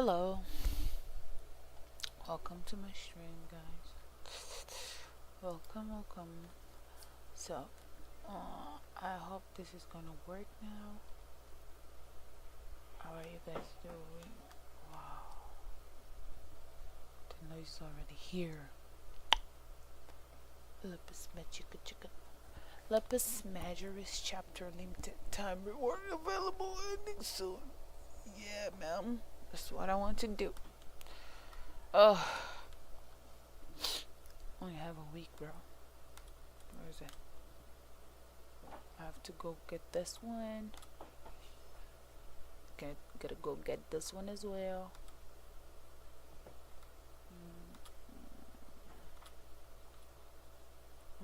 Hello, welcome to my stream, guys. Welcome. So, I hope this is gonna work now. How are you guys doing? Wow, the noise is already here. Lepus Magica. Lepus Majoris chapter limited time reward available ending soon. Yeah, ma'am. That's what I want to do. Oh, only have a week, bro. Where is it? I have to go get this one. Gotta go get this one as well.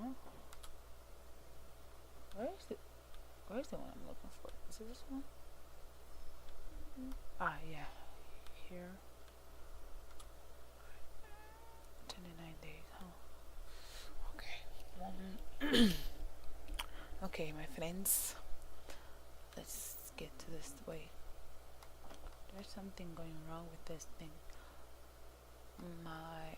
Huh? Where's the one I'm looking for? Is it this one? Ah, yeah. Here. 29 days, huh? Okay. Okay, my friends. Let's get to this way. There's something going wrong with this thing. My,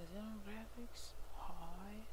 is it on graphics? High?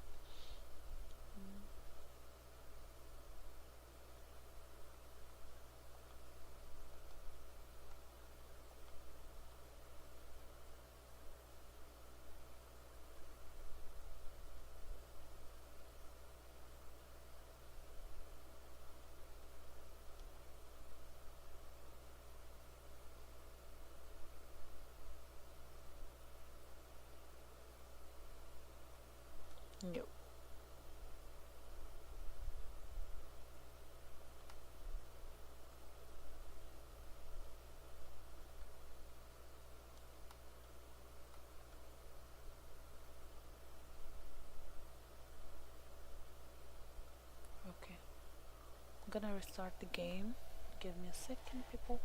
Nope. Okay. I'm gonna restart the game. Give me a second, people.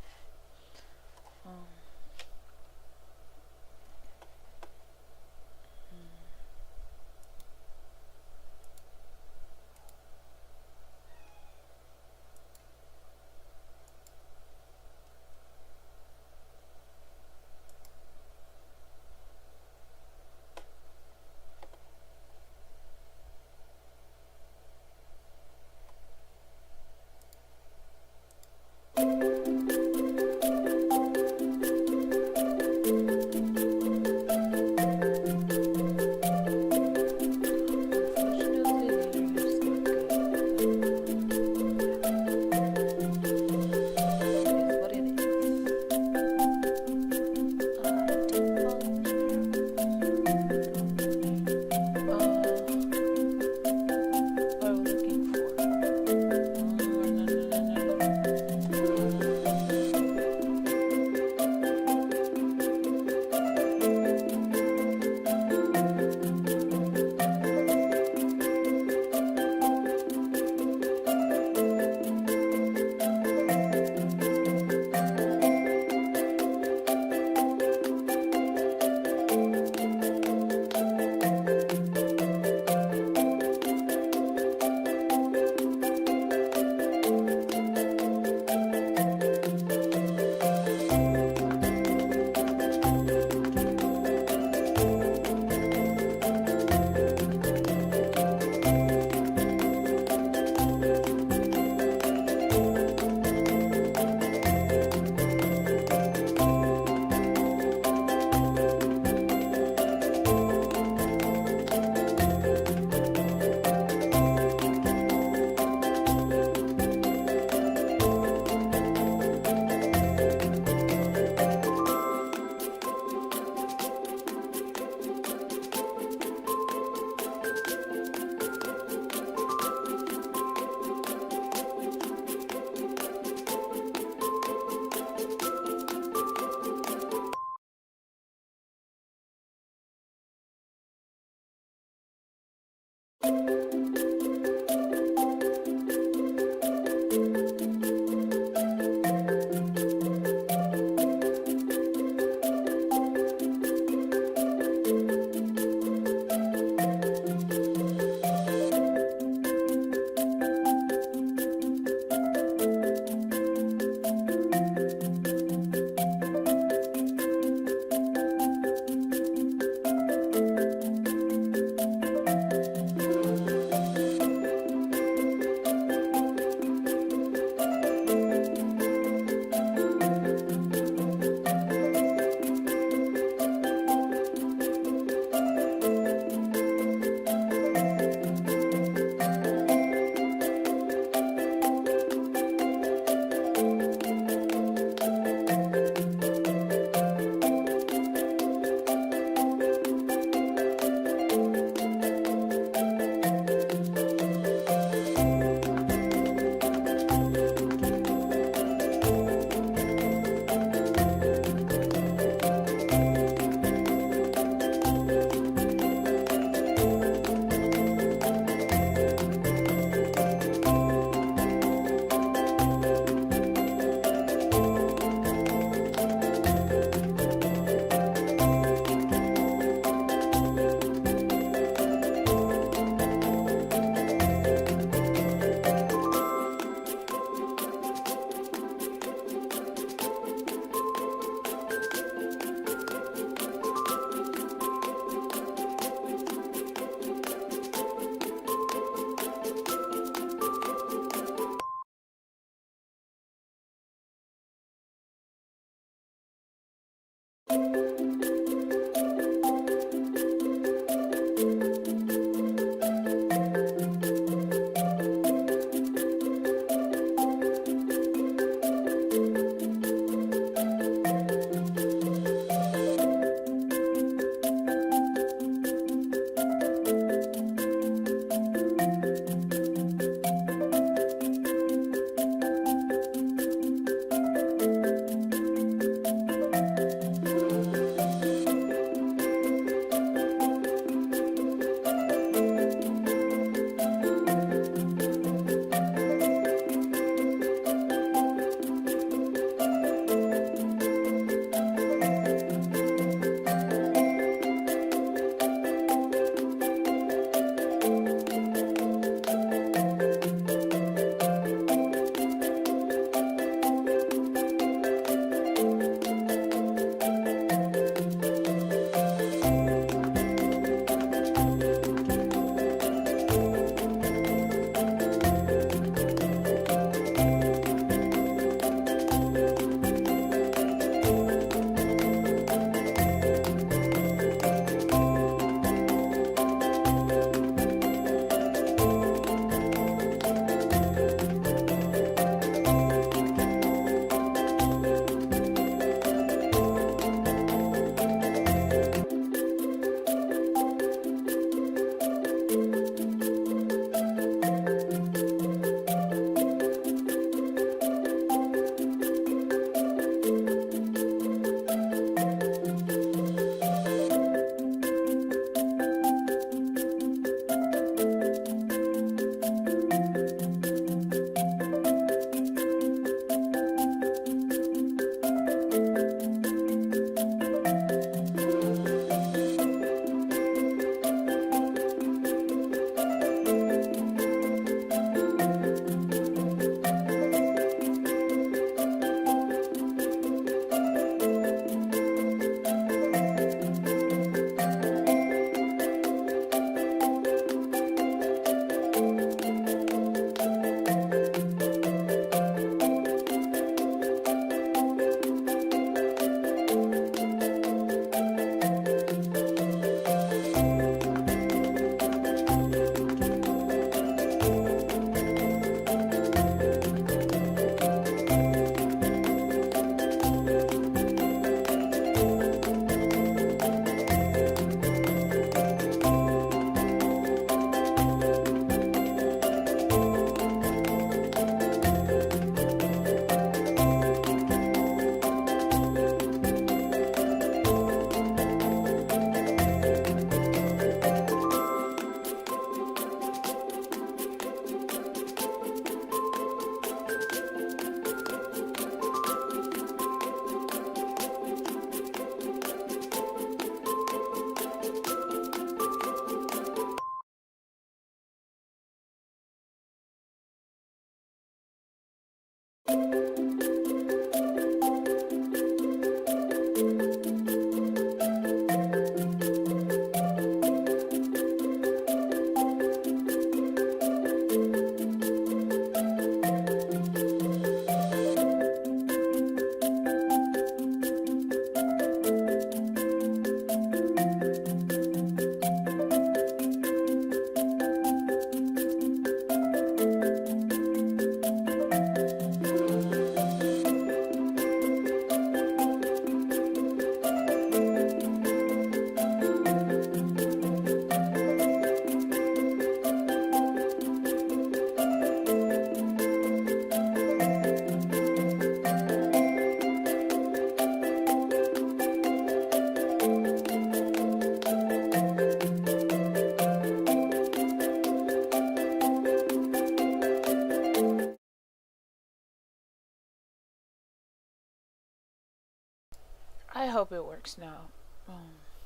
I hope it works now.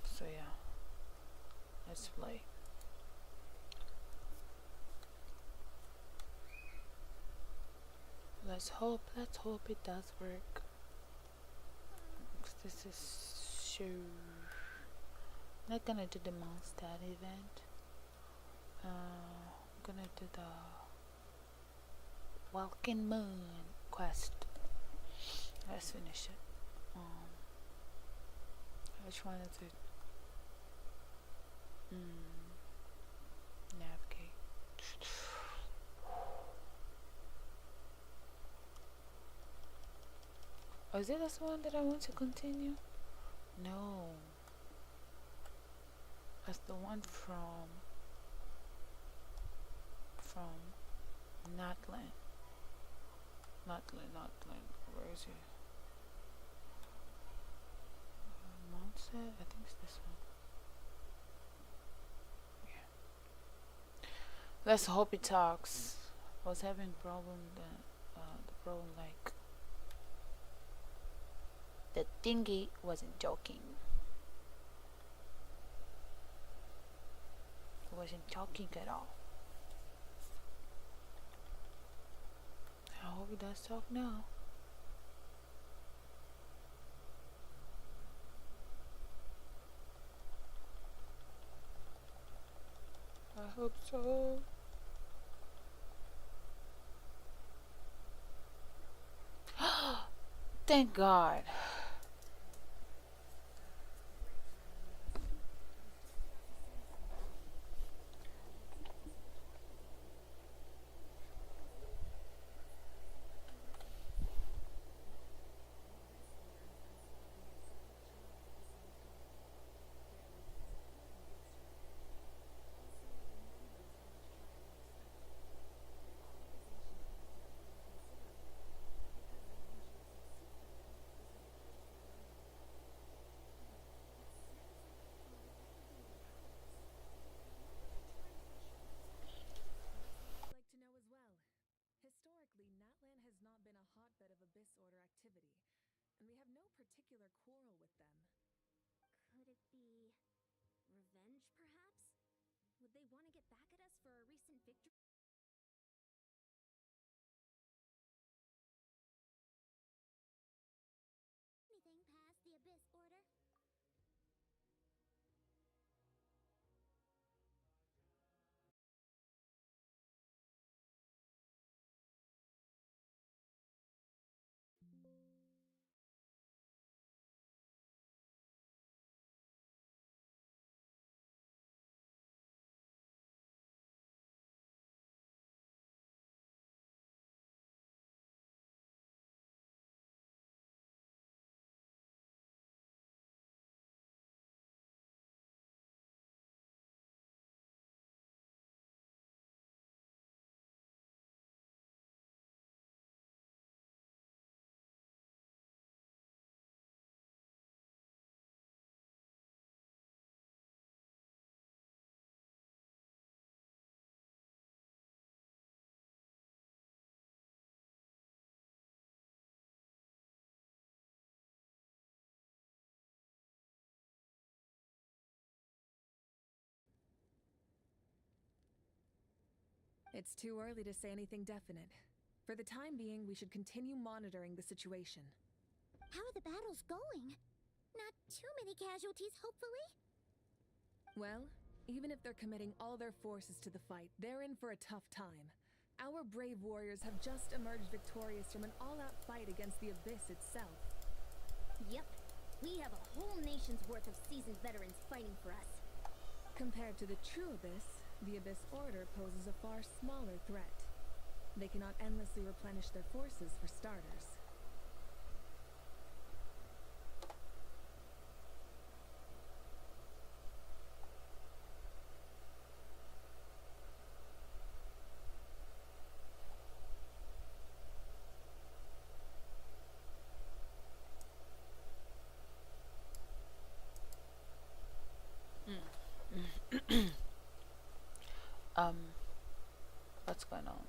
So yeah, let's play. Let's hope it does work. 'Cause this is sure not gonna do the Mondstadt event. I'm gonna do the Walking Moon quest. Let's finish it. Which one is it? Navigate. Oh, is it this one that I want to continue? No. That's the one from Notland. Notland. Where is it? Mountain? I think it's this one. Yeah. Let's hope it talks. I was having problem the problem like the thingy wasn't joking. It wasn't talking at all. I hope it does talk now. I hope so. Thank God. It's too early to say anything definite. For the time being, we should continue monitoring the situation. How are the battles going? Not too many casualties, hopefully? Well, even if they're committing all their forces to the fight, they're in for a tough time. Our brave warriors have just emerged victorious from an all-out fight against the Abyss itself. Yep. We have a whole nation's worth of seasoned veterans fighting for us. Compared to the true Abyss, the Abyss Order poses a far smaller threat. They cannot endlessly replenish their forces for starters. What's going on?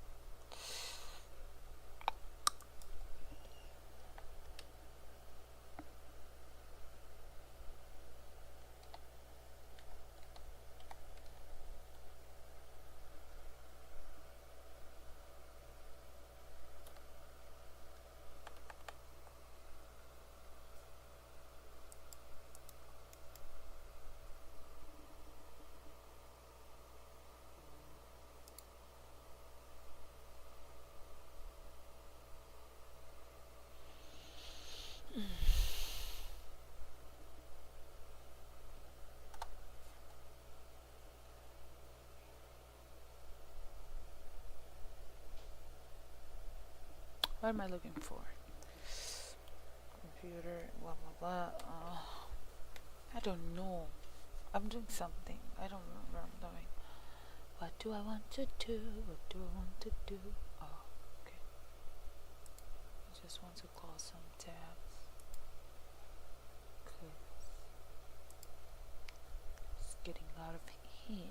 am I looking for? Computer, blah blah blah. I don't know. I'm doing something. I don't remember what I'm doing. What do I want to do? What do I want to do? Oh, okay. I just want to close some tabs. Cause it's getting out of hand.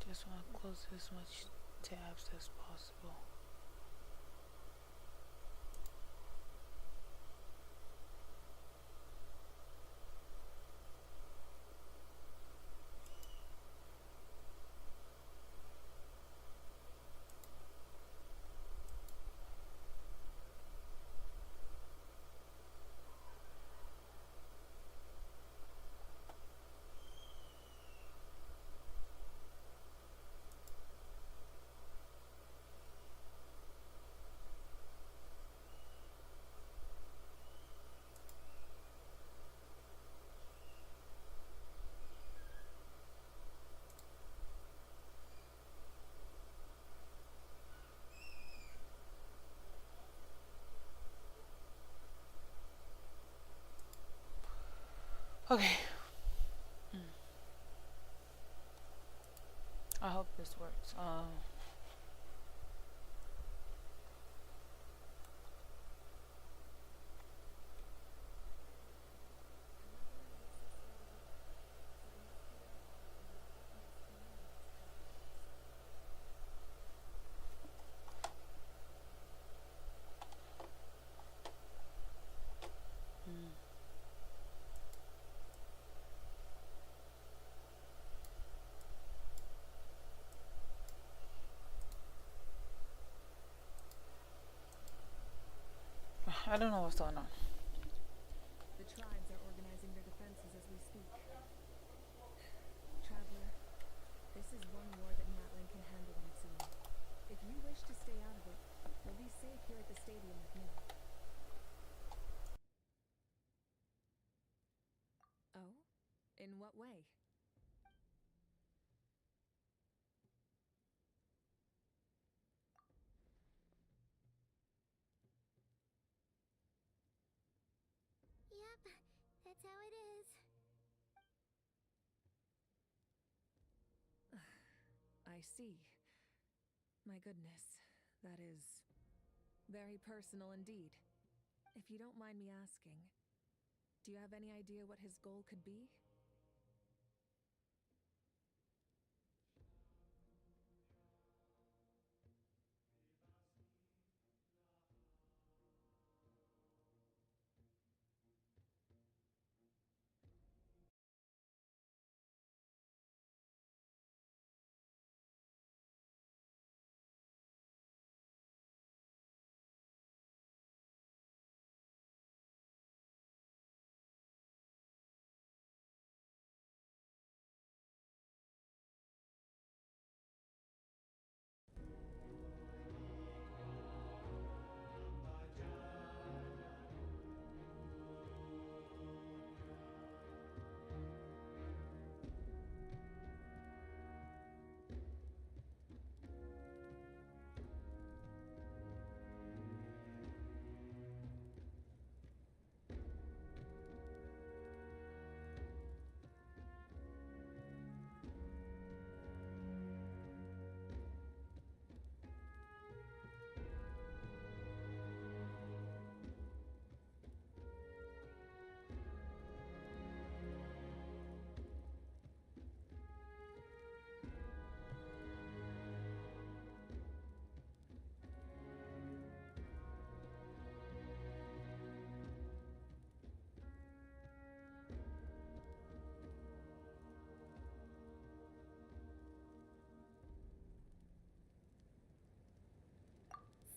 Just want to close as much tabs as possible. Okay. I hope this works. I don't know what's going on. The tribes are organizing their defenses as we speak. Traveler, this is one war that Natlan can handle on its own. If you wish to stay out of it, you'll be safe here at the stadium with me. Oh? In what way? Yep, that's how it is. I see. My goodness, that is very personal indeed. If you don't mind me asking, do you have any idea what his goal could be?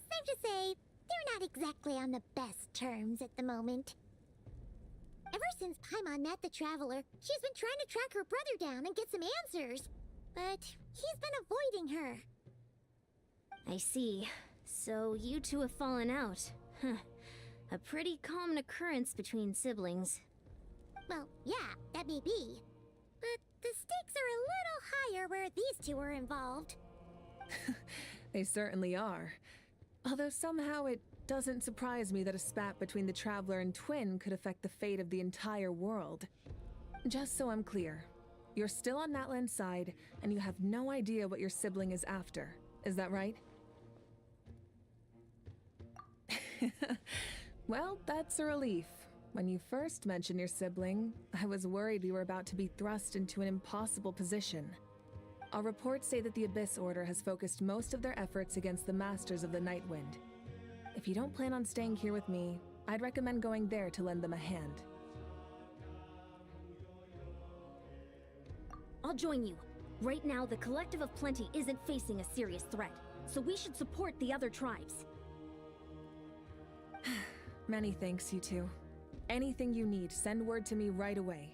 Safe to say, they're not exactly on the best terms at the moment. Ever since Paimon met the Traveler, she's been trying to track her brother down and get some answers. But he's been avoiding her. I see. So you two have fallen out. Huh. A pretty common occurrence between siblings. Well, yeah, that may be. But the stakes are a little higher where these two are involved. They certainly are. Although somehow it doesn't surprise me that a spat between the Traveler and Twin could affect the fate of the entire world. Just so I'm clear, you're still on Natlan's side, and you have no idea what your sibling is after. Is that right? Well, that's a relief. When you first mentioned your sibling, I was worried we were about to be thrust into an impossible position. Our reports say that the Abyss Order has focused most of their efforts against the Masters of the Nightwind. If you don't plan on staying here with me, I'd recommend going there to lend them a hand. I'll join you. Right now, the Collective of Plenty isn't facing a serious threat, so we should support the other tribes. Many thanks, you two. Anything you need, send word to me right away.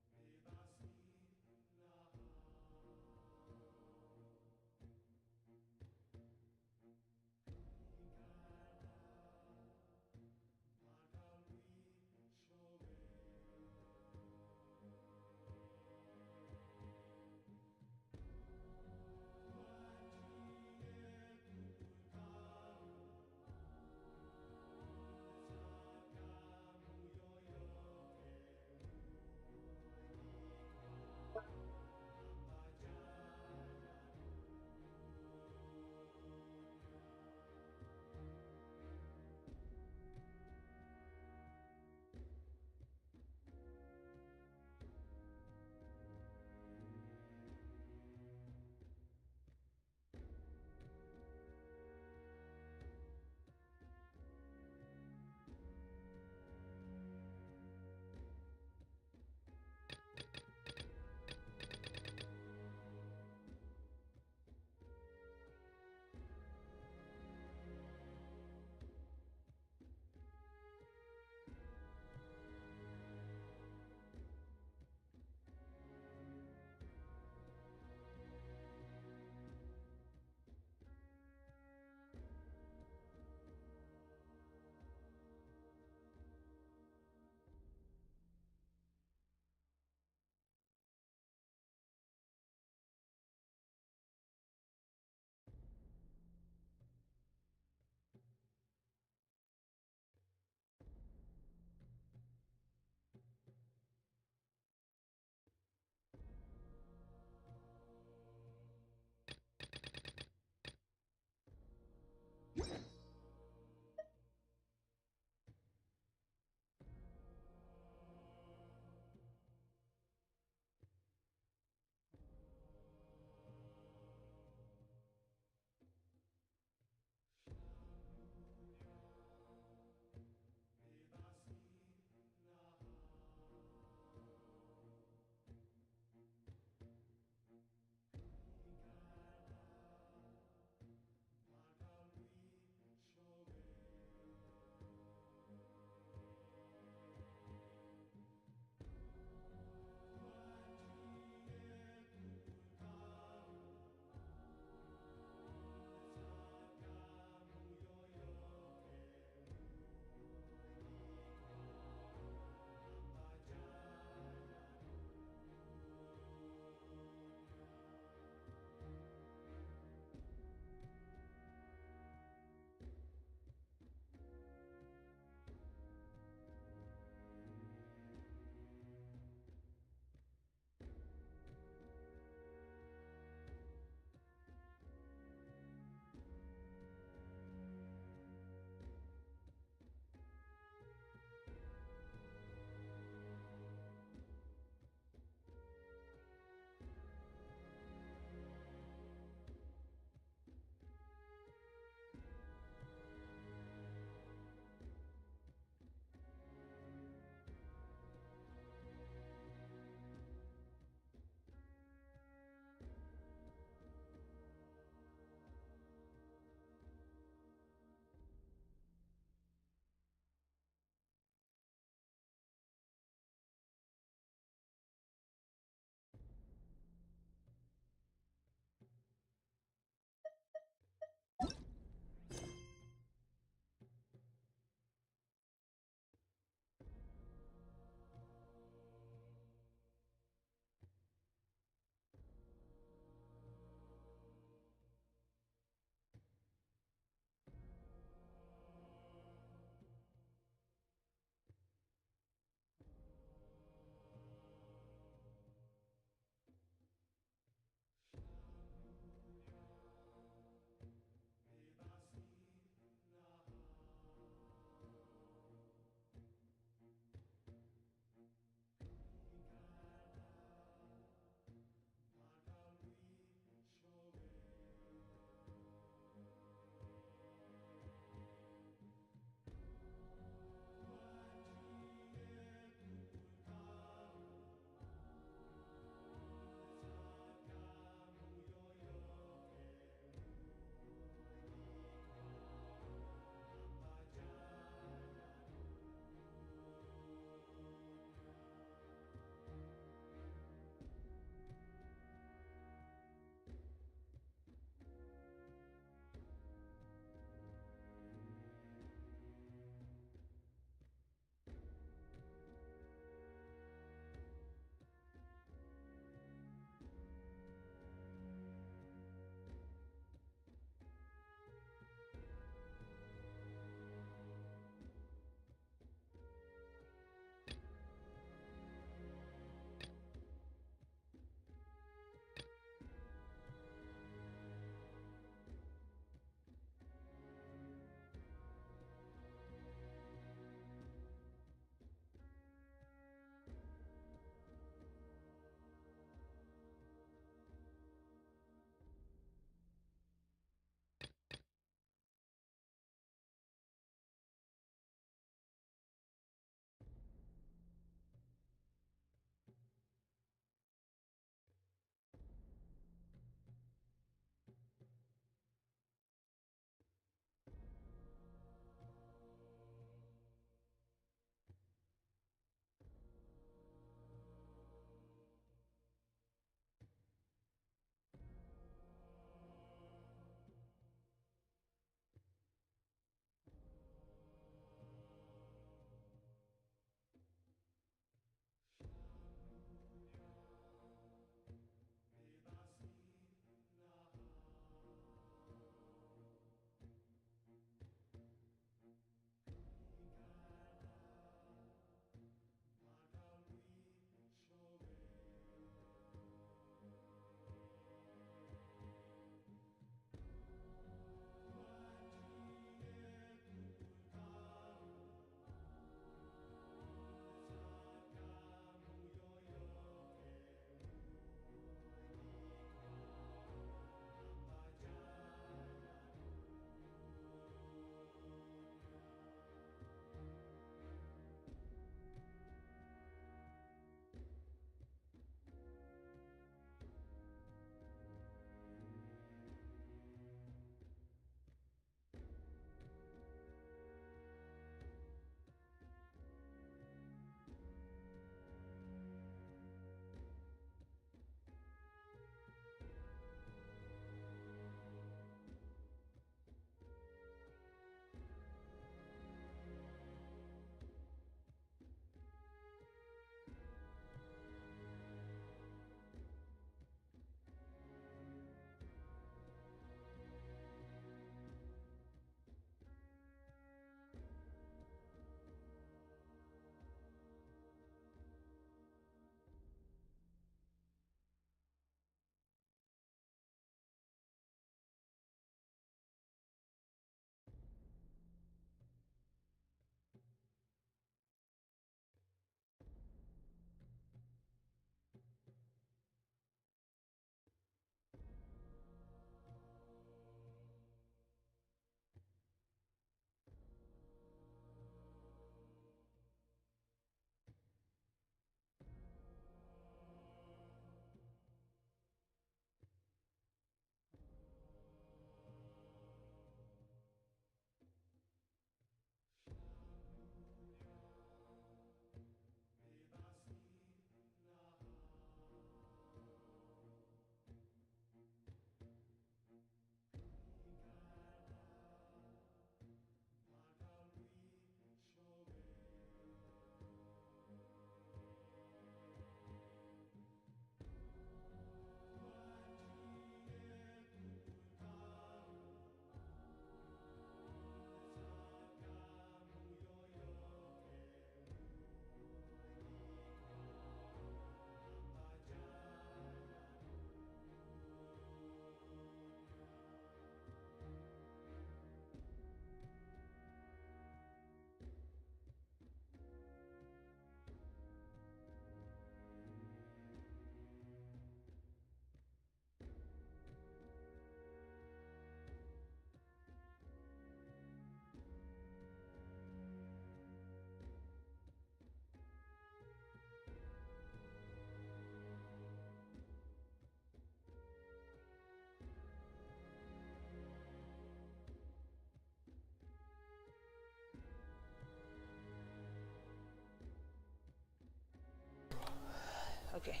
Okay,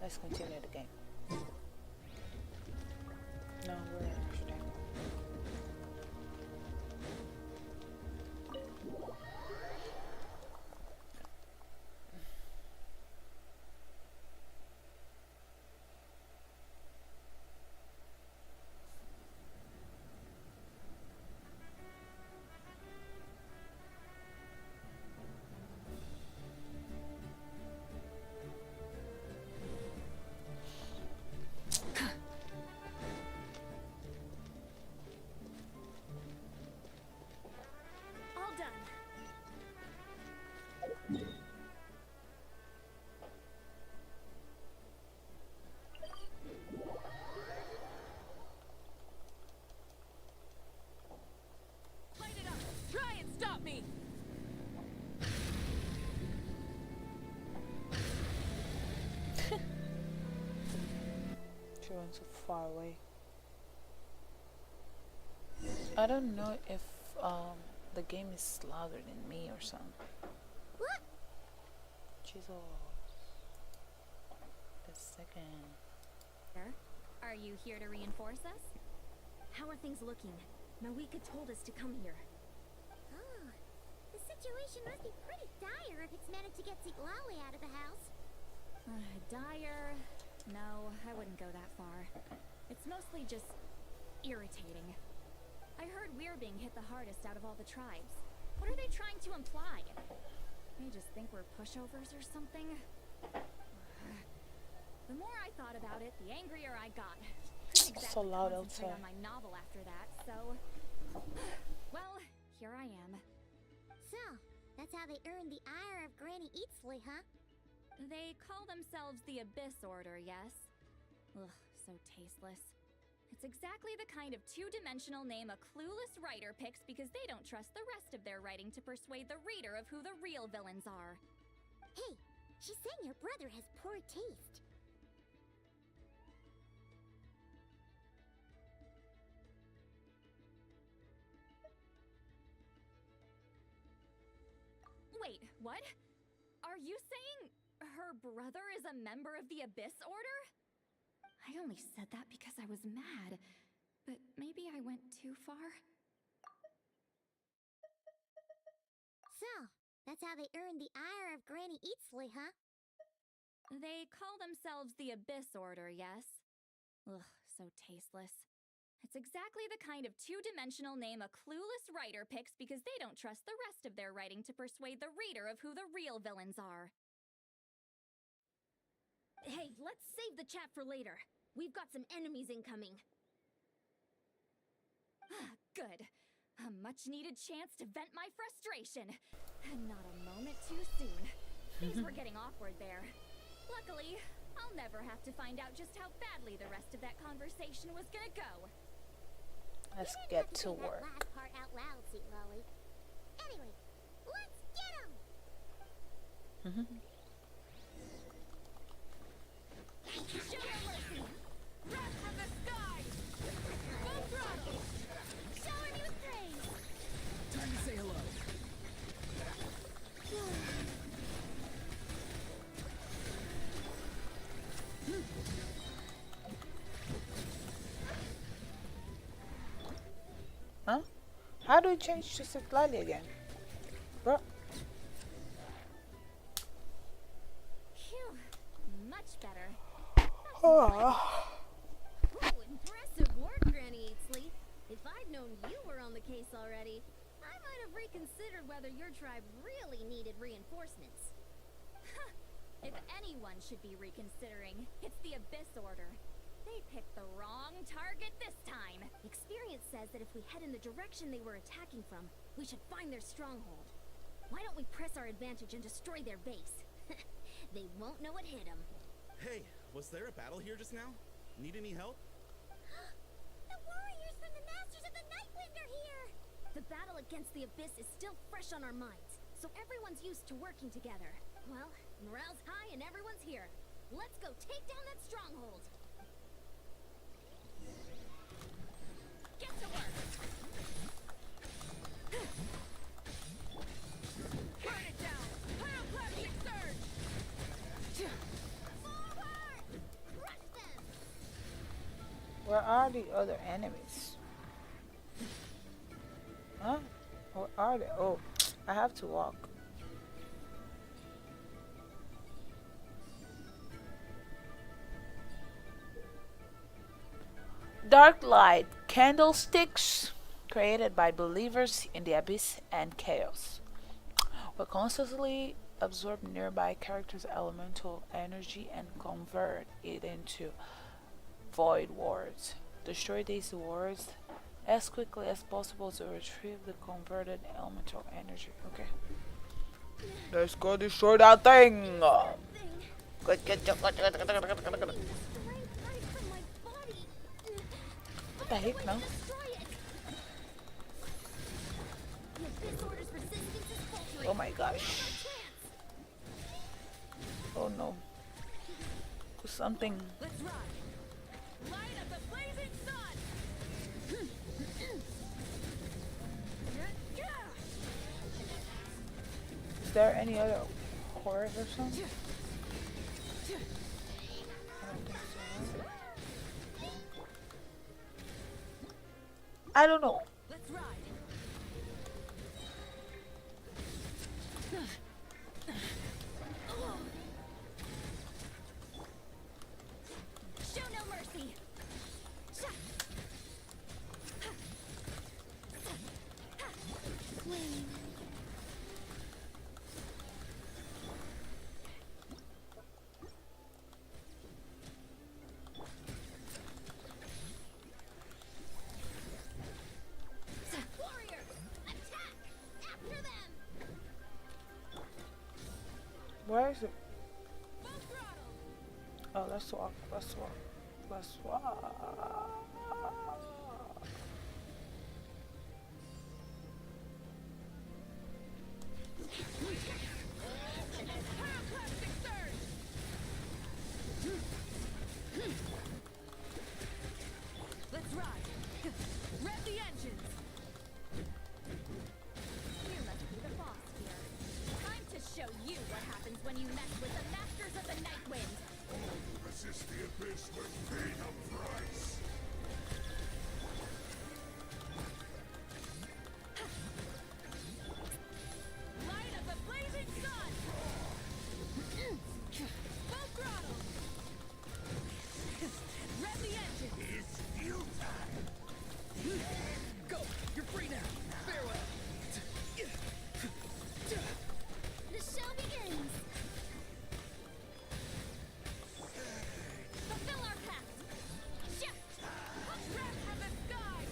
let's continue the game. No, we're actually. All done. Light it up! Try and stop me! She went so far away. I don't know if the game is louder than me or something. What? Jesus. A second. Are you here to reinforce us? How are things looking? Nawika told us to come here. Oh, the situation must be pretty dire if it's managed to get Ziglali out of the house. Dire? No, I wouldn't go that far. It's mostly just irritating. I heard we're being hit the hardest out of all the tribes. What are they trying to imply? They just think we're pushovers or something? The more I thought about it, the angrier I got. Couldn't So exactly loud concentrate outside. on my novel after that, so... Well, here I am. So, that's how they earned the ire of Granny Eatsley, huh? They call themselves the Abyss Order, yes? Ugh, so tasteless. It's exactly the kind of two-dimensional name a clueless writer picks because they don't trust the rest of their writing to persuade the reader of who the real villains are. Hey, she's saying your brother has poor taste. Wait, what? Are you saying her brother is a member of the Abyss Order? I only said that because I was mad, but maybe I went too far. So, that's how they earned the ire of Granny Eatsley, huh? They call themselves the Abyss Order, yes? Ugh, so tasteless. It's exactly the kind of two-dimensional name a clueless writer picks because they don't trust the rest of their writing to persuade the reader of who the real villains are. Hey, let's save the chat for later. We've got some enemies incoming. Good. A much-needed chance to vent my frustration. Not a moment too soon. Things were getting awkward there. Luckily, I'll never have to find out just how badly the rest of that conversation was gonna go. Let's You didn't get have to say that work. last part out loud, Ziglali. Anyway, let's get him! Show no mercy! Wrath from the sky! Full throttle! Shower me with praise! Time to say hello. Huh? How do we change to Siglali again? Bro. Phew. Much better. Oh. Ooh, impressive work, Granny Eatsley. If I'd known you were on the case already, I might have reconsidered whether your tribe really needed reinforcements. If anyone should be reconsidering, it's the Abyss Order. They picked the wrong target this time. Experience says that if we head in the direction they were attacking from, we should find their stronghold. Why don't we press our advantage and destroy their base? They won't know what hit them. Hey, was there a battle here just now? Need any help? The warriors from the Masters of the Nightwind are here! The battle against the Abyss is still fresh on our minds, so everyone's used to working together. Well, morale's high and everyone's here. Let's go take down that stronghold! Get to work! Burn it down! Pyroclastic surge! are the other enemies? Huh? Where are they? Oh, I have to walk. Dark light candlesticks created by believers in the abyss and chaos will constantly absorb nearby characters' elemental energy and convert it into void wards. Destroy these wards as quickly as possible to retrieve the converted elemental energy. Okay. Let's go destroy that thing! Good, good, good, good, good, good, good, good, good, good. What the heck, no? Oh my gosh. Oh no. Something. Let's ride. Light of the blazing sun. Is there any other horrors or something? I don't know. Let's ride. Show no mercy. Warriors, attack! After them! Where is it? Full throttle. Oh, let's walk. Let's walk. Let's walk. Pyroclastic surge. Let's ride. Rev the engines. You must be the boss here. Time to show you what happens when you mess with the masters of the Night Wind. Resist the abyss with paying a price. Light of the blazing sun. Full throttle. Rev the engines. It's you time. Go! You're free now! Farewell! The show begins. Fulfill our pact. Shift. Rev of the sky.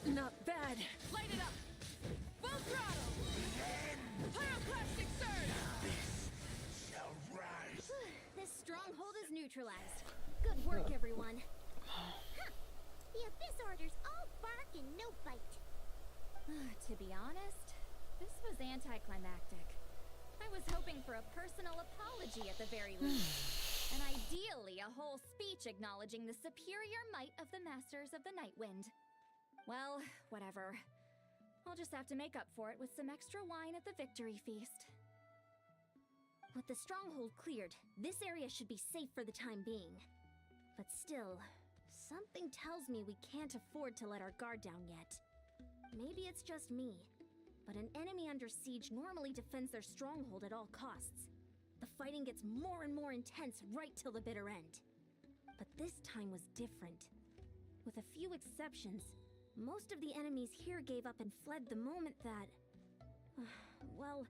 Not bad. Light it up. Full throttle. Pyroclastic surge. Shall rise. This stronghold is neutralized. Good work, everyone. The Abyss Orders all bark and no bite. To be honest, this was anticlimactic. I was hoping for a personal apology at the very least. And ideally a whole speech acknowledging the superior might of the Masters of the Night Wind. Well, whatever. I'll just have to make up for it with some extra wine at the victory feast. With the stronghold cleared, this area should be safe for the time being. But still, something tells me we can't afford to let our guard down yet. Maybe it's just me, but an enemy under siege normally defends their stronghold at all costs. The fighting gets more and more intense right till the bitter end. But this time was different. With a few exceptions, most of the enemies here gave up and fled the moment that... well,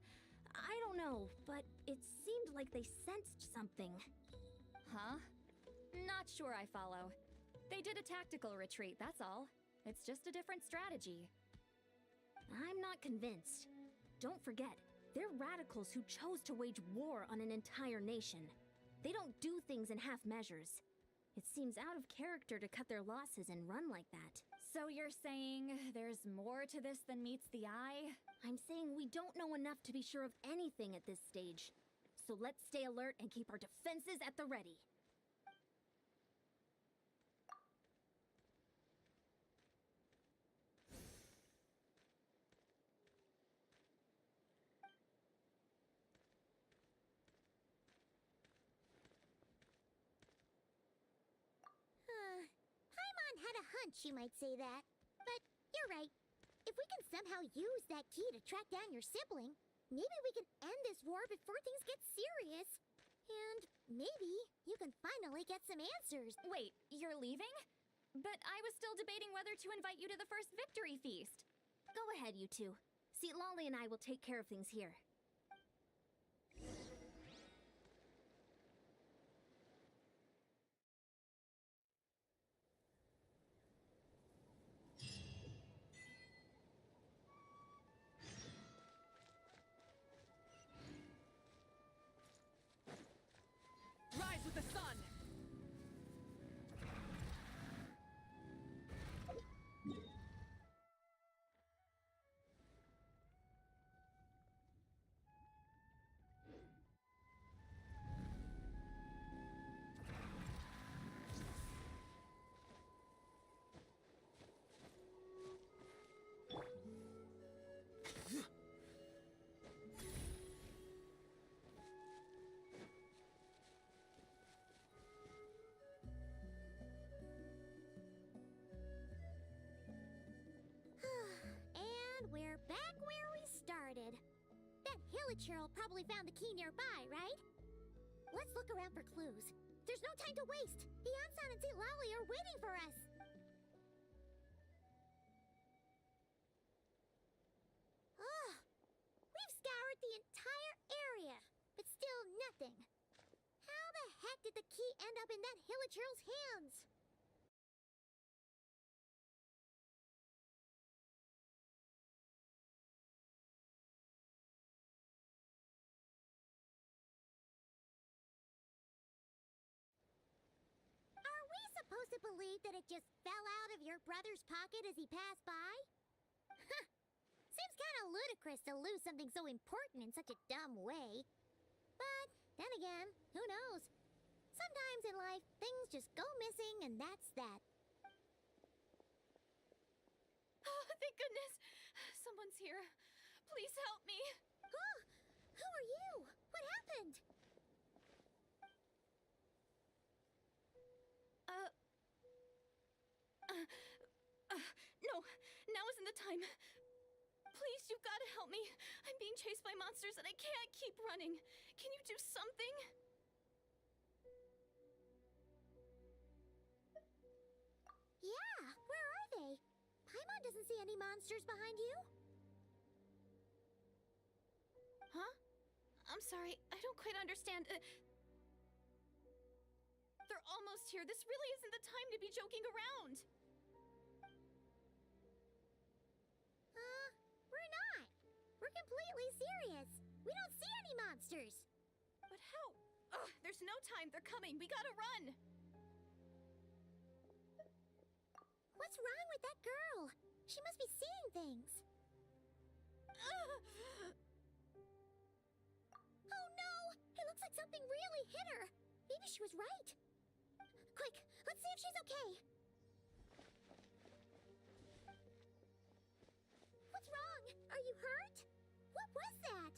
I don't know, but it seemed like they sensed something. Huh? Not sure I follow. They did a tactical retreat, that's all. It's just a different strategy. I'm not convinced. Don't forget, they're radicals who chose to wage war on an entire nation. They don't do things in half measures. It seems out of character to cut their losses and run like that. So you're saying there's more to this than meets the eye? I'm saying we don't know enough to be sure of anything at this stage. So let's stay alert and keep our defenses at the ready. Paimon had a hunch you might say that. But you're right. If we can somehow use that key to track down your sibling, maybe we can end this war before things get serious. And maybe you can finally get some answers. Wait, you're leaving? But I was still debating whether to invite you to the first victory feast. Go ahead, you two. See, Lolly and I will take care of things here. Rise with the sun! And we're back where we started. That Hilichurl probably found the key nearby, right? Let's look around for clues. There's no time to waste. Beyond and St. Lolly are waiting for us. Ugh. We've scoured the entire area, but still nothing. How the heck did the key end up in that Hilichurl's hands? Are we supposed to believe that it just fell out of your brother's pocket as he passed by? Seems kind of ludicrous to lose something so important in such a dumb way. But then again, who knows? Sometimes in life, things just go missing and that's that. Oh, thank goodness! Someone's here. Please help me. Huh? Who are you? What happened? No, now isn't the time. Please, you've got to help me. I'm being chased by monsters and I can't keep running. Can you do something? Yeah, where are they? Paimon doesn't see any monsters behind you. Huh? I'm sorry, I don't quite understand. They're almost here. This really isn't the time to be joking around. We're not. We're completely serious. We don't see any monsters. But how? Ugh, there's no time. They're coming. We gotta run. What's wrong with that girl? She must be seeing things. Oh no! It looks like something really hit her. Maybe she was right. Quick, let's see if she's okay. What's wrong? Are you hurt? What was that?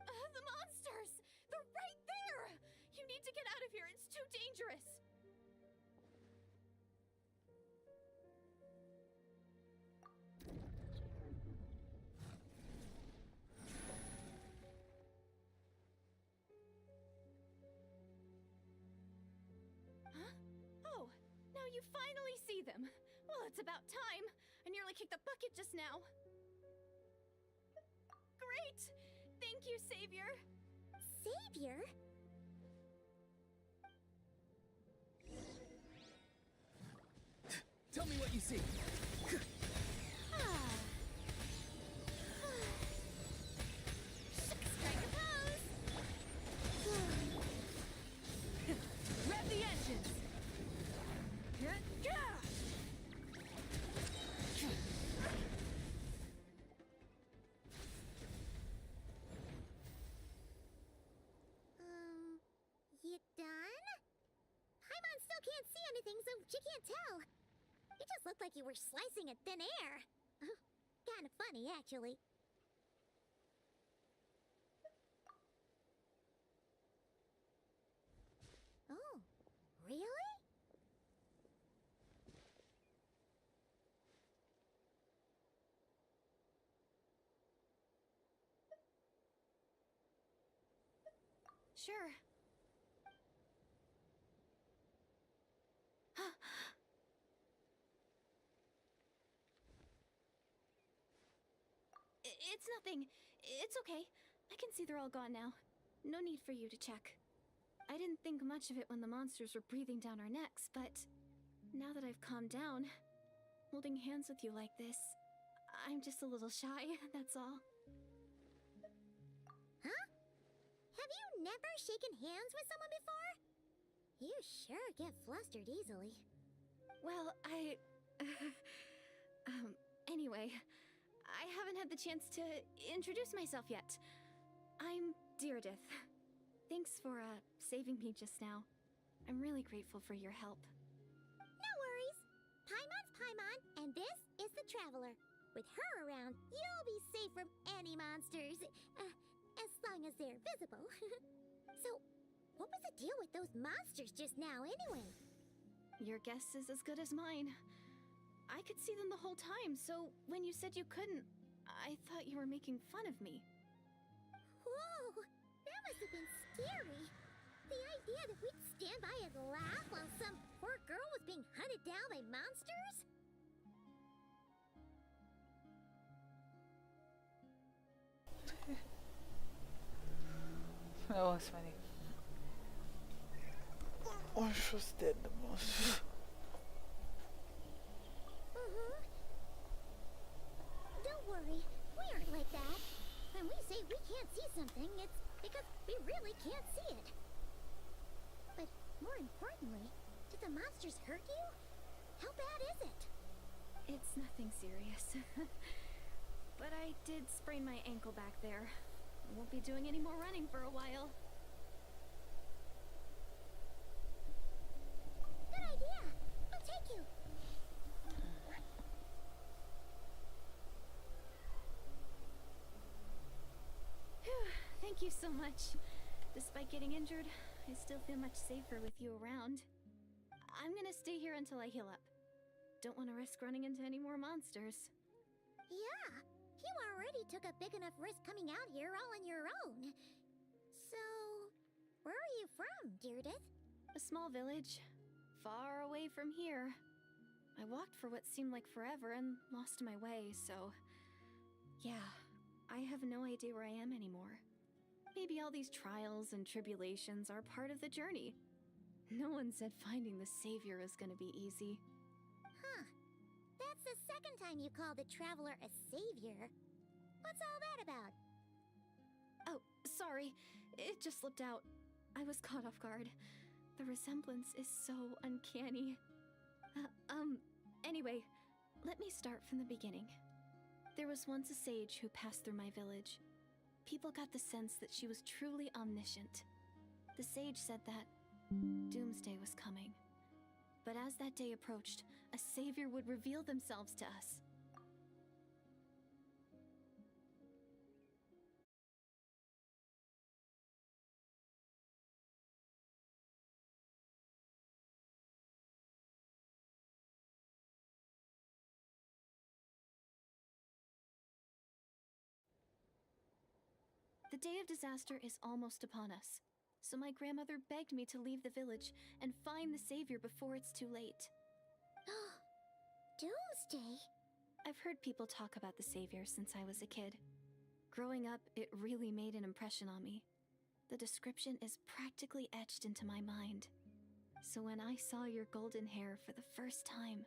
The monsters! They're right there! You need to get out of here. It's too dangerous. you finally see them. Well, it's about time. I nearly kicked the bucket just now. Great! Thank you, Savior. Savior? Tell me what you see. Strike a pose. Rev the engines! You done? Paimon still can't see anything, so she can't tell. You just looked like you were slicing at thin air. Kinda funny, actually. Oh, really? Sure. It's nothing. It's okay. I can see they're all gone now. No need for you to check. I didn't think much of it when the monsters were breathing down our necks, but now that I've calmed down, holding hands with you like this, I'm just a little shy, that's all. Huh? Have you never shaken hands with someone before? You sure get flustered easily. Well, anyway, I haven't had the chance to introduce myself yet. I'm Deirdith. Thanks for, saving me just now. I'm really grateful for your help. No worries. Paimon's Paimon, and this is the Traveler. With her around, you'll be safe from any monsters. As long as they're visible. So, what was the deal with those monsters just now, anyway? Your guess is as good as mine. I could see them the whole time, so when you said you couldn't, I thought you were making fun of me. Whoa! That must have been scary. The idea that we'd stand by and laugh while some poor girl was being hunted down by monsters? That was funny. Orange was dead the most. Don't worry, we aren't like that. When we say we can't see something, it's because we really can't see it. But more importantly, did the monsters hurt you? How bad is it? It's nothing serious. But I did sprain my ankle back there. Won't be doing any more running for a while. Good idea. I'll take you. Thank you so much. Despite getting injured, I still feel much safer with you around. I'm gonna stay here until I heal up. Don't want to risk running into any more monsters. Yeah, you already took a big enough risk coming out here all on your own. So, where are you from, Deirdith? A small village, far away from here. I walked for what seemed like forever and lost my way, so... yeah, I have no idea where I am anymore. Maybe all these trials and tribulations are part of the journey. No one said finding the Savior is gonna be easy. Huh. That's the second time you called the Traveler a savior. What's all that about? Oh, sorry. It just slipped out. I was caught off guard. The resemblance is so uncanny. Anyway, let me start from the beginning. There was once a sage who passed through my village. People got the sense that she was truly omniscient. The sage said that doomsday was coming. But as that day approached, a savior would reveal themselves to us. The day of disaster is almost upon us, so my grandmother begged me to leave the village and find the savior before it's too late. Doomsday? I've heard people talk about the Savior since I was a kid. Growing up, it really made an impression on me. The description is practically etched into my mind. So when I saw your golden hair for the first time,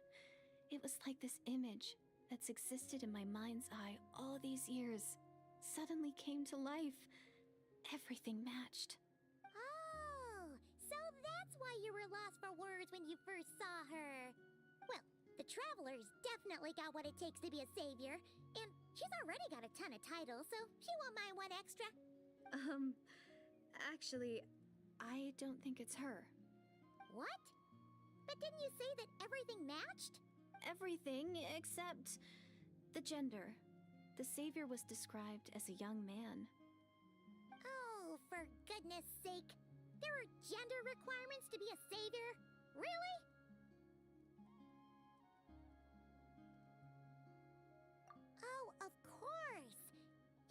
it was like this image that's existed in my mind's eye all these years suddenly came to life. Everything matched. Oh, so that's why you were lost for words when you first saw her. Well, the Traveler's definitely got what it takes to be a savior, and she's already got a ton of titles, so she won't mind one extra. Actually, I don't think it's her. What? But didn't you say that everything matched? Everything except the gender. The Savior was described as a young man. Oh, for goodness sake. There are gender requirements to be a savior? Really? Oh, of course.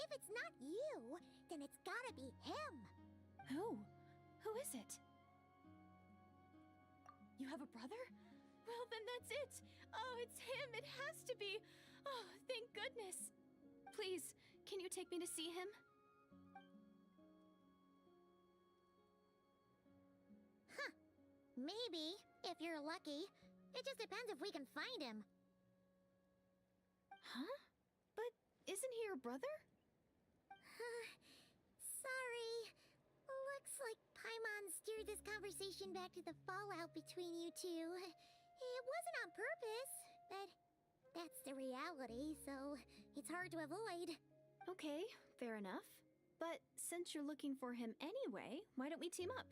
If it's not you, then it's gotta be him. Who? Who is it? You have a brother? Well, then that's it. Oh, it's him. It has to be. Oh, thank goodness. Please, can you take me to see him? Huh. Maybe, if you're lucky. It just depends if we can find him. Huh? But isn't he your brother? Sorry. Looks like Paimon steered this conversation back to the fallout between you two. It wasn't on purpose, but that's the reality, so it's hard to avoid. Okay, fair enough. But since you're looking for him anyway, why don't we team up?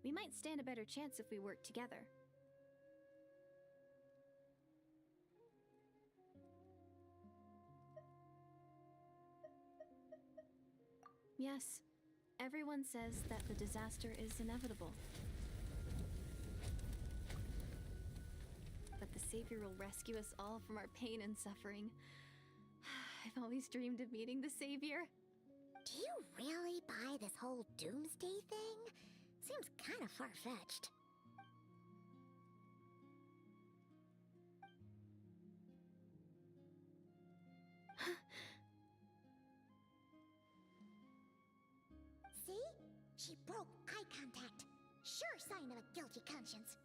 We might stand a better chance if we work together. Yes, everyone says that the disaster is inevitable. But the Savior will rescue us all from our pain and suffering. I've always dreamed of meeting the Savior. Do you really buy this whole doomsday thing? Seems kind of far-fetched. See? She broke eye contact. Sure sign of a guilty conscience.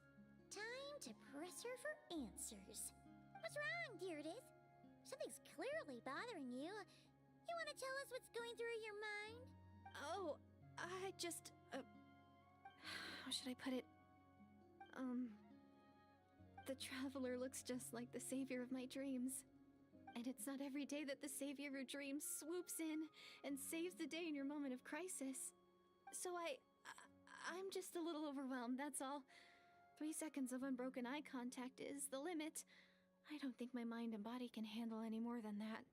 Time to press her for answers. What's wrong, Deirdis? Something's clearly bothering you. You want to tell us what's going through your mind? Oh, I just, how should I put it? The Traveler looks just like the Savior of my dreams. And it's not every day that the Savior of your dreams swoops in and saves the day in your moment of crisis. So I'm just a little overwhelmed, that's all. 3 seconds of unbroken eye contact is the limit. I don't think my mind and body can handle any more than that.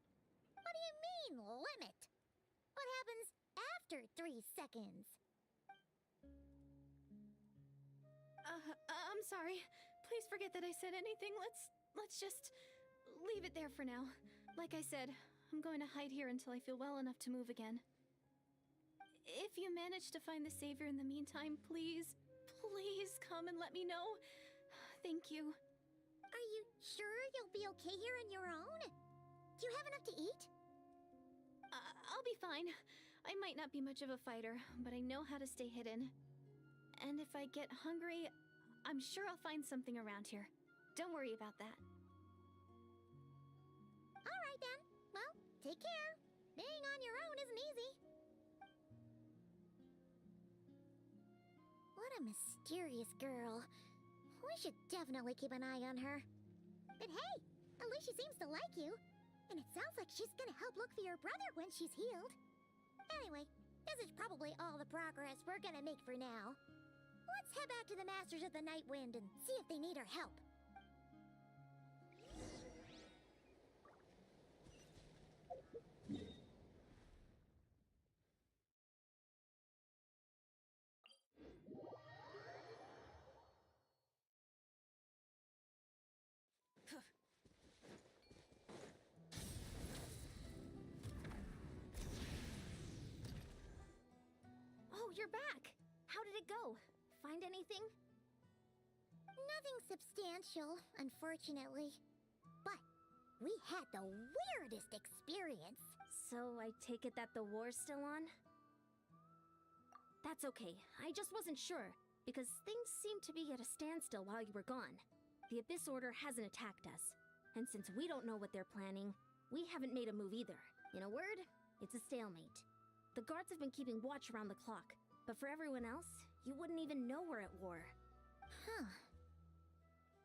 What do you mean, limit? What happens after 3 seconds? I'm sorry. Please forget that I said anything. Let's just leave it there for now. Like I said, I'm going to hide here until I feel well enough to move again. If you manage to find the Savior in the meantime, please come and let me know. Thank you. Are you sure you'll be okay here on your own? Do you have enough to eat? I'll be fine. I might not be much of a fighter, but I know how to stay hidden. And if I get hungry, I'm sure I'll find something around here. Don't worry about that. All right then. Well, take care. Being on your own isn't easy. What a mysterious girl. We should definitely keep an eye on her. But hey, at least she seems to like you. And it sounds like she's gonna help look for your brother when she's healed. Anyway, this is probably all the progress we're gonna make for now. Let's head back to the Masters of the Night Wind and see if they need our help. Oh, you're back! How did it go? Find anything? Nothing substantial, unfortunately. But we had the weirdest experience. So I take it that the war's still on? That's okay. I just wasn't sure, because things seemed to be at a standstill while you were gone. The Abyss Order hasn't attacked us, and since we don't know what they're planning, we haven't made a move either. In a word, it's a stalemate. The guards have been keeping watch around the clock, but for everyone else, you wouldn't even know we're at war. Huh.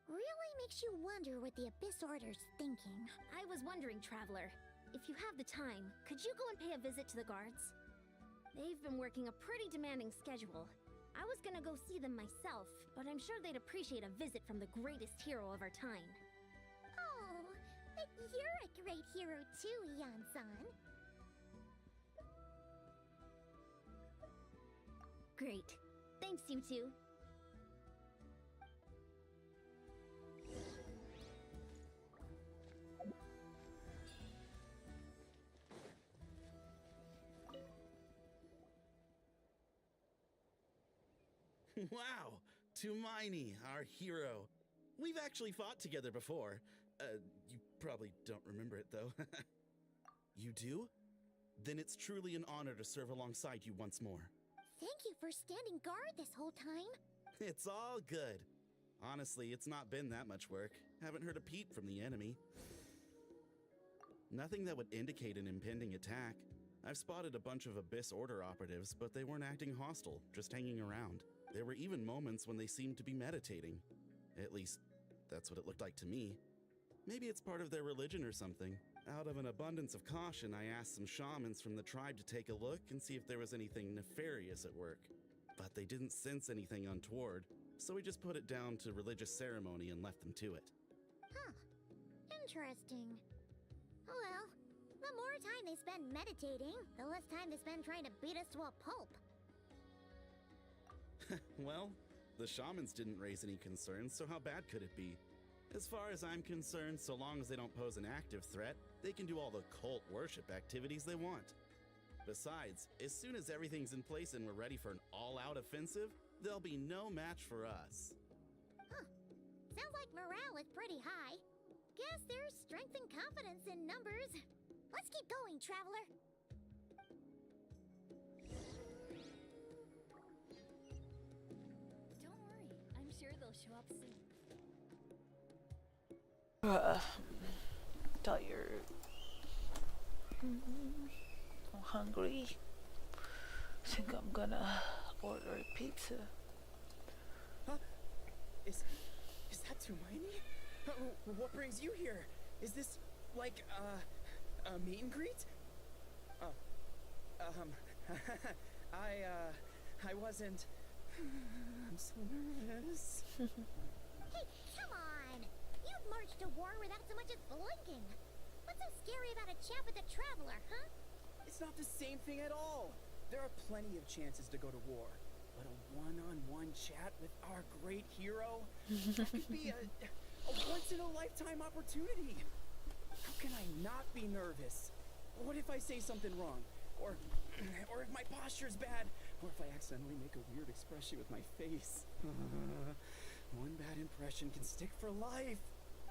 Really makes you wonder what the Abyss Order's thinking. I was wondering, Traveler, if you have the time, could you go and pay a visit to the guards? They've been working a pretty demanding schedule. I was gonna go see them myself, but I'm sure they'd appreciate a visit from the greatest hero of our time. Oh, but you're a great hero too, Yan-san. Great. Thanks, you two. Wow! Tumaini, our hero. We've actually fought together before. You probably don't remember it, though. You do? Then it's truly an honor to serve alongside you once more. Thank you for standing guard this whole time. It's all good. Honestly, it's not been that much work. Haven't heard a peep from the enemy. Nothing that would indicate an impending attack. I've spotted a bunch of Abyss Order operatives, but they weren't acting hostile, just hanging around. There were even moments when they seemed to be meditating. At least, that's what it looked like to me. Maybe it's part of their religion or something. Out of an abundance of caution, I asked some shamans from the tribe to take a look and see if there was anything nefarious at work. But they didn't sense anything untoward, so we just put it down to religious ceremony and left them to it. Huh. Interesting. Oh well, the more time they spend meditating, the less time they spend trying to beat us to a pulp. Well, the shamans didn't raise any concerns, so how bad could it be? As far as I'm concerned, so long as they don't pose an active threat, they can do all the cult worship activities they want. Besides, as soon as everything's in place and we're ready for an all-out offensive, there'll be no match for us. Huh. Sounds like morale is pretty high. Guess there's strength and confidence in numbers. Let's keep going, Traveler. Don't worry, I'm sure they'll show up soon. Tired. I'm hungry. Think I'm gonna order a pizza. Huh? Is that Tumaini? What brings you here? Is this like a meet and greet? Oh, I wasn't. I'm so nervous. Hey, come on! You've marched to war without so much as blinking. What's so scary about a chat with a traveler, huh? It's not the same thing at all. There are plenty of chances to go to war, but a one-on-one chat with our great hero, that could be a once-in-a-lifetime opportunity. How can I not be nervous? What if I say something wrong? Or if my posture's bad? Or if I accidentally make a weird expression with my face? One bad impression can stick for life.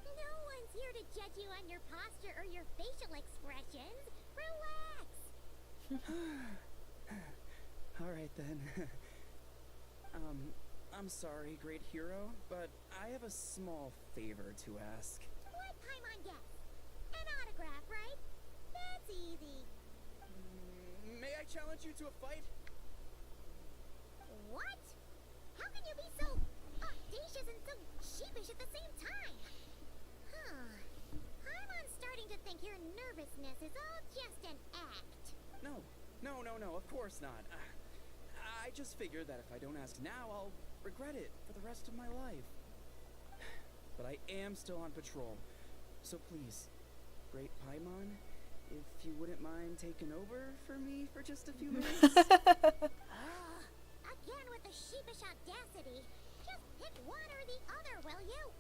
No one's here to judge you on your posture or your facial expressions. Relax! All right then. I'm sorry, great hero, but I have a small favor to ask. What Paimon gets? An autograph, right? That's easy. May I challenge you to a fight? What? How can you be so audacious and so sheepish at the same time? Huh. I'm starting to think your nervousness is all just an act. No, of course not. I just figured that if I don't ask now, I'll regret it for the rest of my life. But I am still on patrol, so please, Great Paimon, if you wouldn't mind taking over for me for just a few minutes? Again with the sheepish audacity. Just pick one or the other, will you?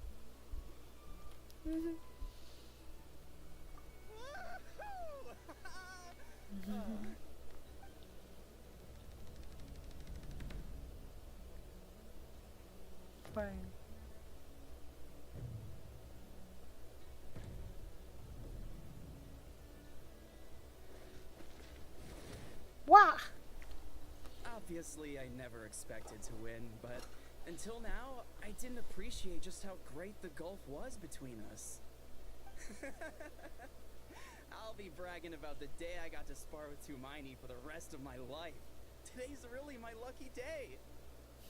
Fine. Honestly, I never expected to win, but until now, I didn't appreciate just how great the gulf was between us. I'll be bragging about the day I got to spar with Tumaini for the rest of my life. Today's really my lucky day.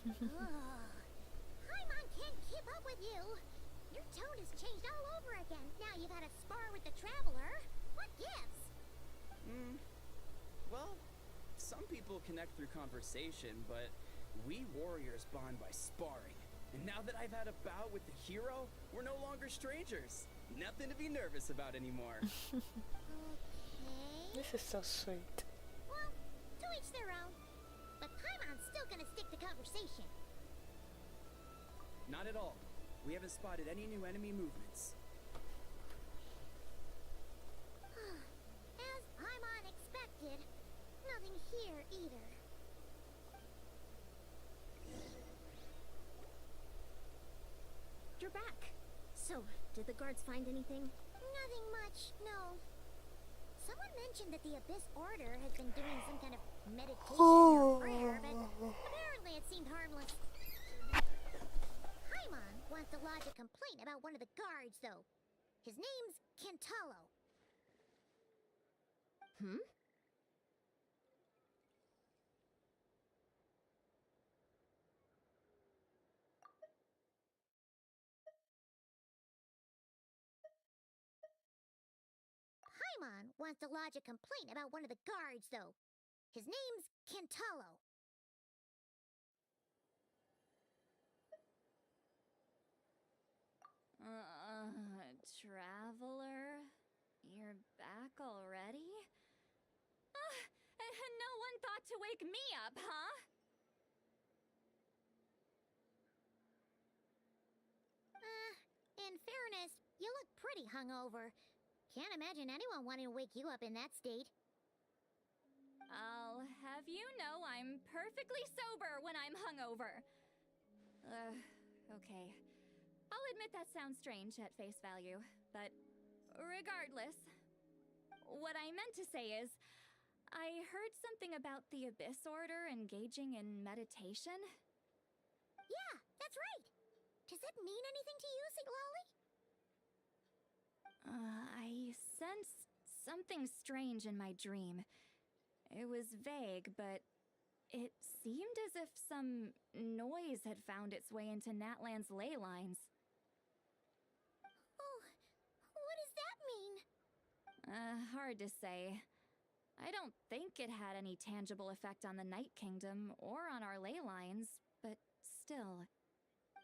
Paimon can't keep up with you. Your tone has changed all over again. Now you gotta spar with the Traveler. What gives? Well, some people connect through conversation, but we warriors bond by sparring. And now that I've had a bout with the hero, we're no longer strangers. Nothing to be nervous about anymore. Okay. This is so sweet. Well, to each their own. But Paimon's still gonna stick to conversation. Not at all. We haven't spotted any new enemy movements. As Paimon expected, nothing here either. You're back. So, did the guards find anything? Nothing much, no. Someone mentioned that the Abyss Order has been doing some kind of meditation or prayer, but apparently it seemed harmless. Paimon wants to lodge a complaint about one of the guards, though. His name's Kentalo. Hmm? Paimon wants to lodge a complaint about one of the guards, though. His name's Kentalo. Traveler? You're back already? And no one thought to wake me up, huh? In fairness, you look pretty hungover. Can't imagine anyone wanting to wake you up in that state. I'll have you know I'm perfectly sober when I'm hungover. Okay. I'll admit that sounds strange at face value, but regardless, what I meant to say is, I heard something about the Abyss Order engaging in meditation. Yeah, that's right. Does that mean anything to you, Siglali? I sensed something strange in my dream. It was vague, but it seemed as if some noise had found its way into Natlan's ley lines. Oh, what does that mean? Hard to say. I don't think it had any tangible effect on the Night Kingdom or on our ley lines, but still.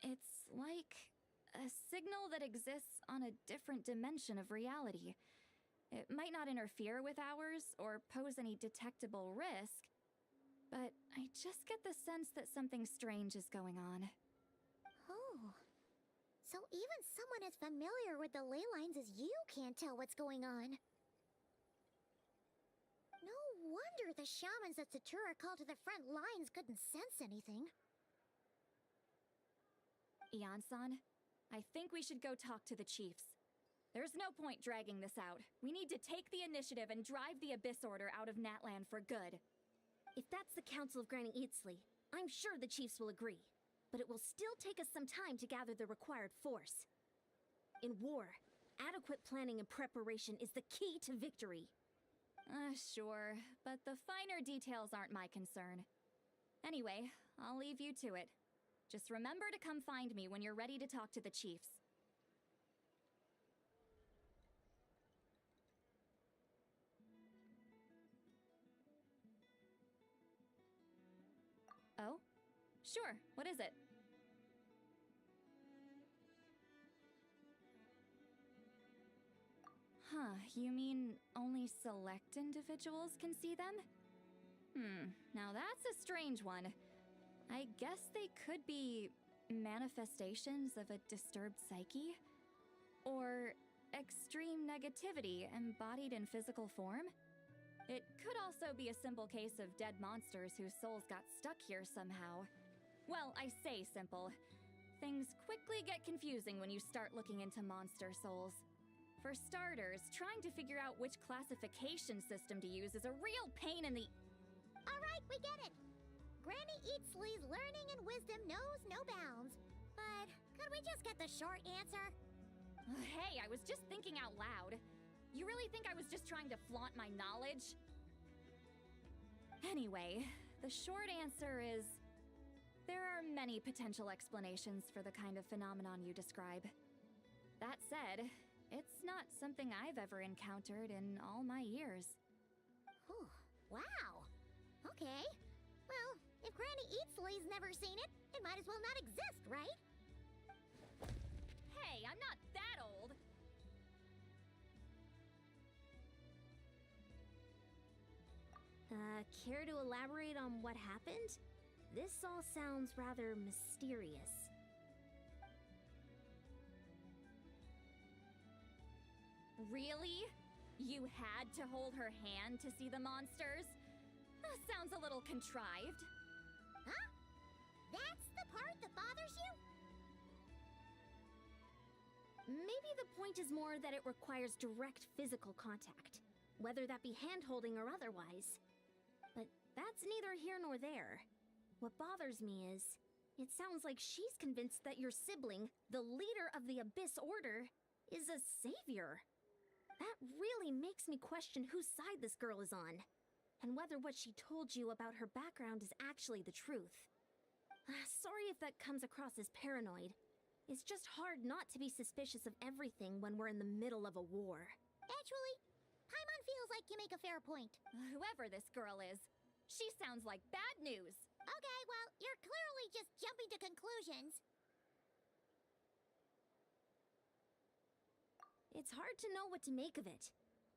It's like a signal that exists on a different dimension of reality. It might not interfere with ours or pose any detectable risk, but I just get the sense that something strange is going on. Oh. So even someone as familiar with the ley lines as you can't tell what's going on. No wonder the shamans that Satura called to the front lines couldn't sense anything. Ian-san, I think we should go talk to the chiefs. There's no point dragging this out. We need to take the initiative and drive the Abyss Order out of Natlan for good. If that's the Council of Granny Eatsley, I'm sure the chiefs will agree. But it will still take us some time to gather the required force. In war, adequate planning and preparation is the key to victory. Sure, but the finer details aren't my concern. Anyway, I'll leave you to it. Just remember to come find me when you're ready to talk to the chiefs. Oh? Sure, what is it? Huh, you mean only select individuals can see them? Now that's a strange one. I guess they could be manifestations of a disturbed psyche? Or extreme negativity embodied in physical form? It could also be a simple case of dead monsters whose souls got stuck here somehow. Well, I say simple. Things quickly get confusing when you start looking into monster souls. For starters, trying to figure out which classification system to use is a real pain in the... Alright, we get it. Granny Eatsley's learning and wisdom knows no bounds. But could we just get the short answer? Hey, I was just thinking out loud. You really think I was just trying to flaunt my knowledge? Anyway, the short answer is there are many potential explanations for the kind of phenomenon you describe. That said, it's not something I've ever encountered in all my years. Whew, wow. Okay. Well, if Granny Eatsley's never seen it, it might as well not exist, right? Hey, I'm not that old! Care to elaborate on what happened? This all sounds rather mysterious. Really? You had to hold her hand to see the monsters? That sounds a little contrived. Huh? That's the part that bothers you? Maybe the point is more that it requires direct physical contact, whether that be hand-holding or otherwise. But that's neither here nor there. What bothers me is, it sounds like she's convinced that your sibling, the leader of the Abyss Order, is a savior. That really makes me question whose side this girl is on, and whether what she told you about her background is actually the truth. Sorry if that comes across as paranoid. It's just hard not to be suspicious of everything when we're in the middle of a war. Actually, Paimon feels like you make a fair point. Whoever this girl is, she sounds like bad news. Okay, well, you're clearly just jumping to conclusions. It's hard to know what to make of it.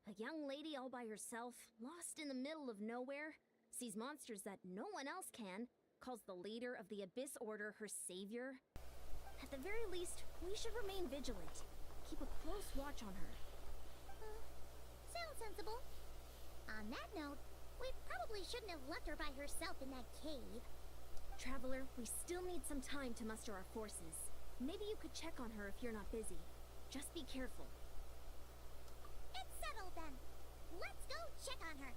A young lady all by herself, lost in the middle of nowhere, sees monsters that no one else can, calls the leader of the Abyss Order her savior. At the very least, we should remain vigilant. Keep a close watch on her. Sounds sensible. On that note, we probably shouldn't have left her by herself in that cave. Traveler, we still need some time to muster our forces. Maybe you could check on her if you're not busy. Just be careful. It's settled then. Let's go check on her.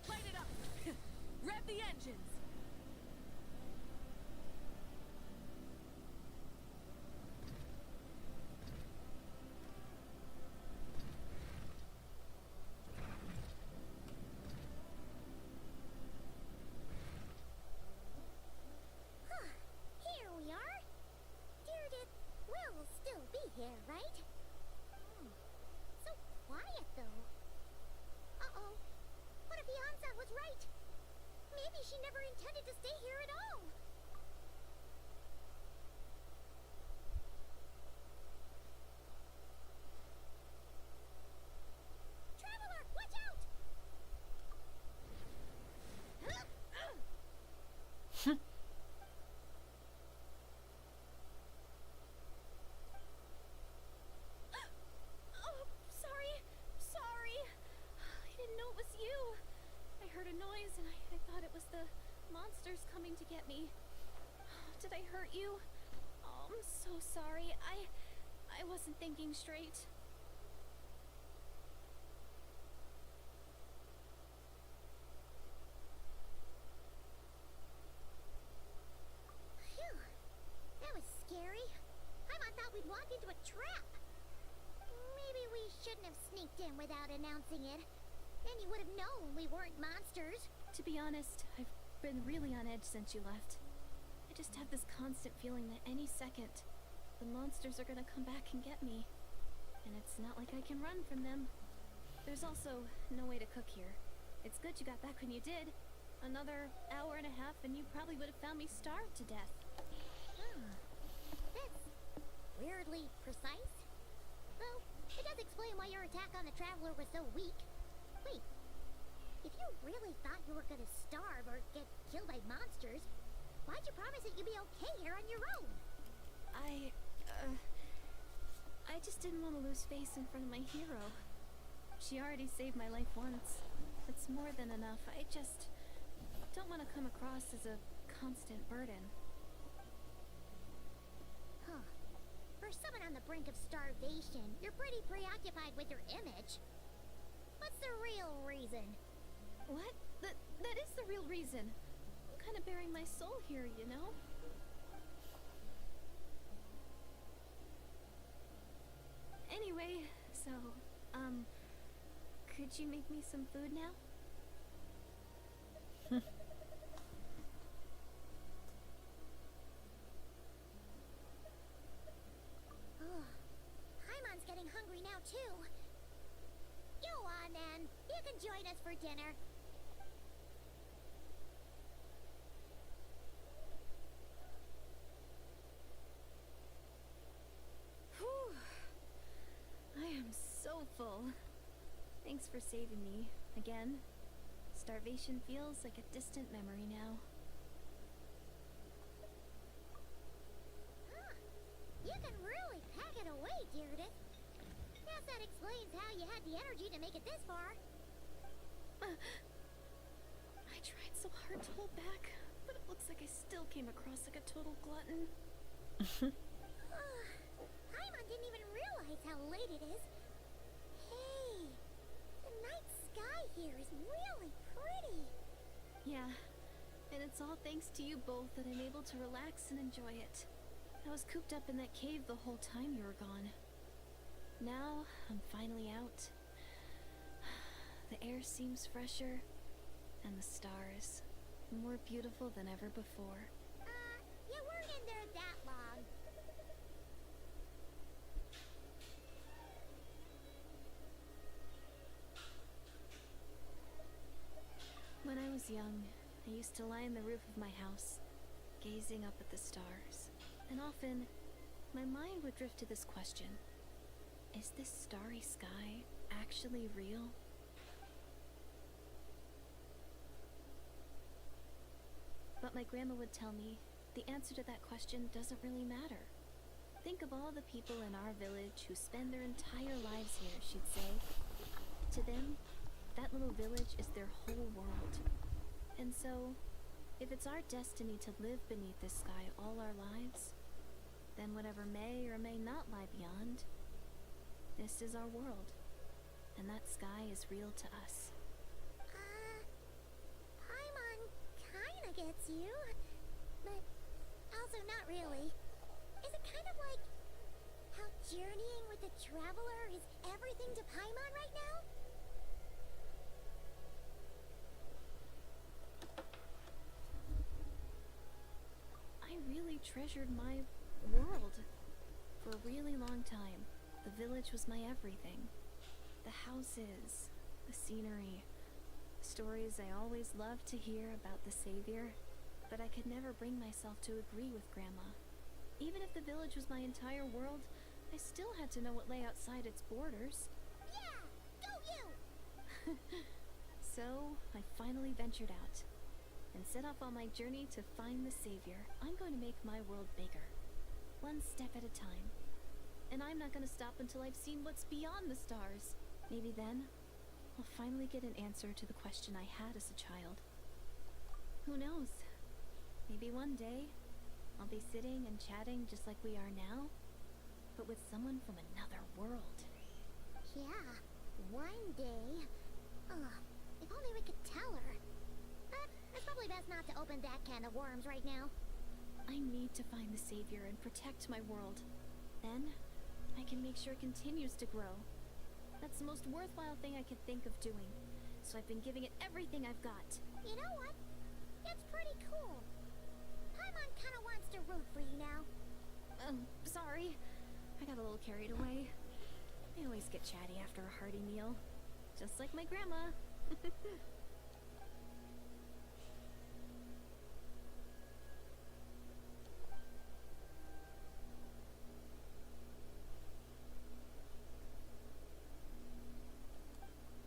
Light it up! Rev the engines! Here we are. Deirdre will still be here, right? So quiet, though. Uh-oh. What if Beyonce was right? Maybe she never intended to stay here at all. Traveler, watch out! Oh, sorry. I didn't know it was you. I heard a noise and I thought it was the monsters coming to get me. Did I hurt you? Oh, I'm so sorry. I wasn't thinking straight. Phew. That was scary. Paimon thought we'd walk into a trap. Maybe we shouldn't have sneaked in without announcing it. Then you would have known we weren't monsters. To be honest, I've been really on edge since you left. I just have this constant feeling that any second, the monsters are gonna come back and get me. And it's not like I can run from them. There's also no way to cook here. It's good you got back when you did. Another hour and a half and you probably would have found me starved to death. That's weirdly precise. Though, it does explain why your attack on the Traveler was so weak. Wait, if you really thought you were gonna starve or get killed by monsters, why'd you promise that you'd be okay here on your own? I just didn't want to lose face in front of my hero. She already saved my life once. That's more than enough. I just don't want to come across as a constant burden. Huh. For someone on the brink of starvation, you're pretty preoccupied with your image. What's the real reason? What? That is the real reason. I'm kind of bearing my soul here, you know? Anyway, so, could you make me some food now? Ugh. Paimon's getting hungry now, too. Go on, then. You can join us for dinner. Whew. I am so full. Thanks for saving me, again. Starvation feels like a distant memory now. Huh. You can really pack it away, Deirdre. Guess that explains how you had the energy to make it this far. I tried so hard to hold back, but it looks like I still came across like a total glutton. Paimon didn't even realize how late it is. Hey, the night sky here is really pretty. Yeah, and it's all thanks to you both that I'm able to relax and enjoy it. I was cooped up in that cave the whole time you were gone. Now, I'm finally out. The air seems fresher, and the stars more beautiful than ever before. You weren't in there that long. When I was young, I used to lie on the roof of my house, gazing up at the stars. And often, my mind would drift to this question. Is this starry sky actually real? But my grandma would tell me the answer to that question doesn't really matter. Think of all the people in our village who spend their entire lives here, she'd say. To them, that little village is their whole world. And so, if it's our destiny to live beneath this sky all our lives, then whatever may or may not lie beyond, this is our world. And that sky is real to us. Paimon kinda gets you, but also not really. Is it kind of like how journeying with the traveler is everything to Paimon right now? I really treasured my world. For a really long time, the village was my everything. The houses, the scenery, stories I always loved to hear about the Savior, but I could never bring myself to agree with Grandma. Even if the village was my entire world, I still had to know what lay outside its borders. Yeah! Go you! So, I finally ventured out and set off on my journey to find the Savior. I'm going to make my world bigger, one step at a time. And I'm not going to stop until I've seen what's beyond the stars. Maybe then, I'll finally get an answer to the question I had as a child. Who knows? Maybe one day, I'll be sitting and chatting just like we are now, but with someone from another world. Yeah, one day. Ugh, if only we could tell her. But it's probably best not to open that can of worms right now. I need to find the Savior and protect my world. Then, I can make sure it continues to grow. That's the most worthwhile thing I could think of doing. So I've been giving it everything I've got. You know what? It's pretty cool. Paimon kinda wants to root for you now. Sorry. I got a little carried away. I always get chatty after a hearty meal. Just like my grandma.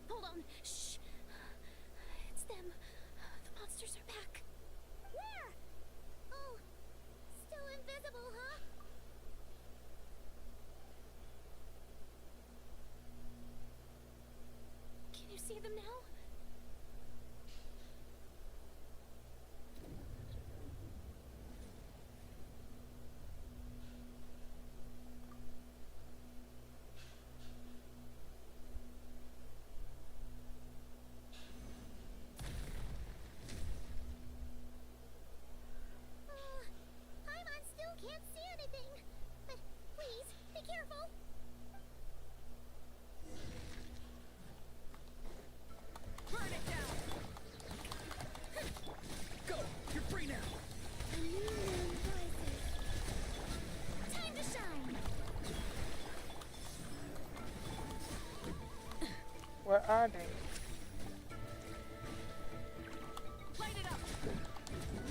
Hold on. Shh. It's them. The monsters are back. Where? Oh, still invisible, huh? see them now? Paimon still can't see anything. But please, be careful. Burn it down! Go! You're free now! A new moon rises. Time to shine. Where are they? Light it up!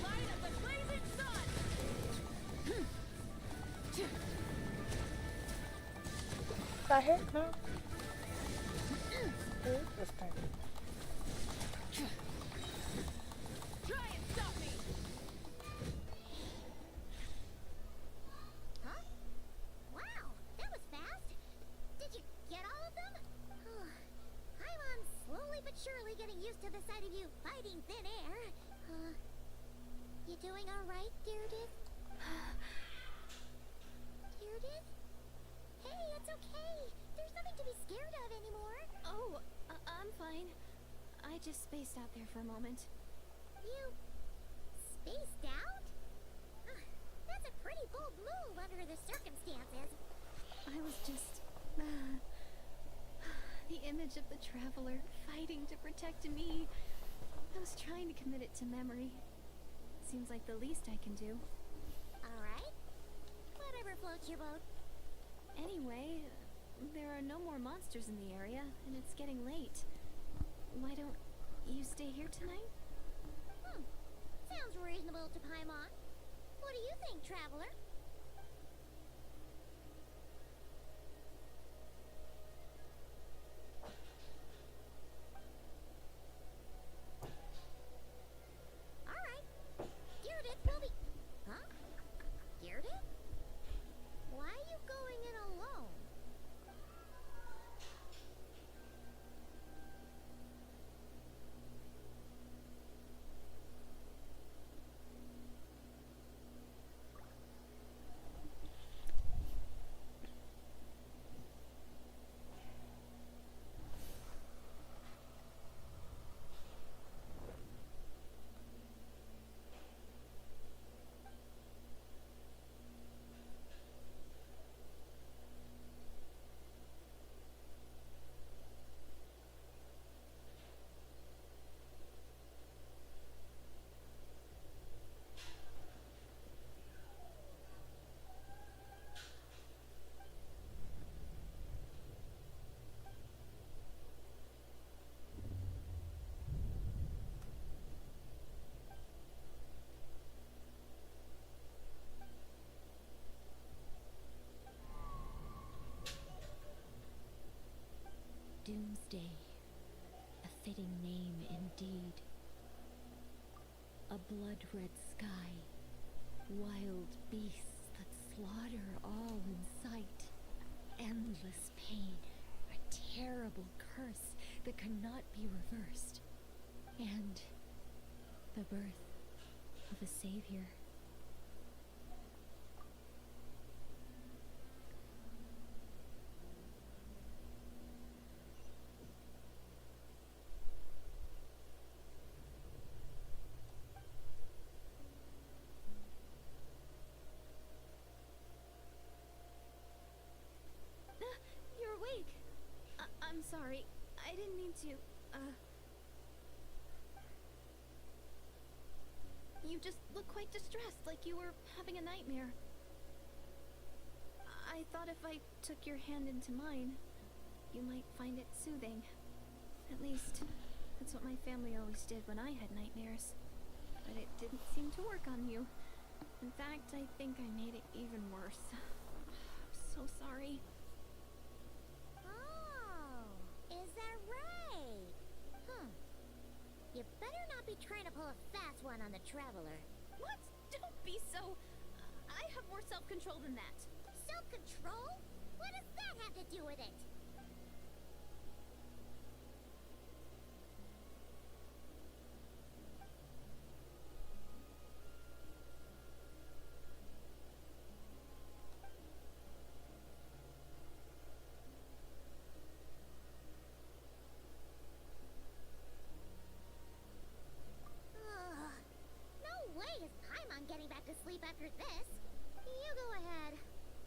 Light of the blazing sun! The heck, no? Who is this thing? Try and stop me! Huh? Wow, that was fast. Did you get all of them? Paimon's slowly but surely getting used to the sight of you fighting thin air. You doing all right, Deirdre? Deirdre? Hey, it's okay. There's nothing to be scared of anymore. Oh, I'm fine. I just spaced out there for a moment. You spaced out? That's a pretty bold move under the circumstances. I was just... the image of the traveler fighting to protect me. I was trying to commit it to memory. Seems like the least I can do. All right. Whatever floats your boat. Anyway, there are no more monsters in the area, and it's getting late. Why don't you stay here tonight? Sounds reasonable to Paimon. What do you think, traveler? All right. Deirdre will be... Huh? Deirdre? Why are you going in alone? Doomsday. A fitting name indeed. A blood-red sky. Wild beasts that slaughter all in sight. Endless pain. A terrible curse that cannot be reversed. And the birth of a savior. You're awake. I'm sorry. I didn't mean to, You just look quite distressed, like you were having a nightmare. I thought if I took your hand into mine, you might find it soothing. At least, that's what my family always did when I had nightmares. But it didn't seem to work on you. In fact, I think I made it even worse. I'm so sorry. Oh, is that right? You better not be trying to pull a fast one on the traveler. What? Don't be so... I have more self-control than that. Self-control? What does that have to do with it? after this. You go ahead.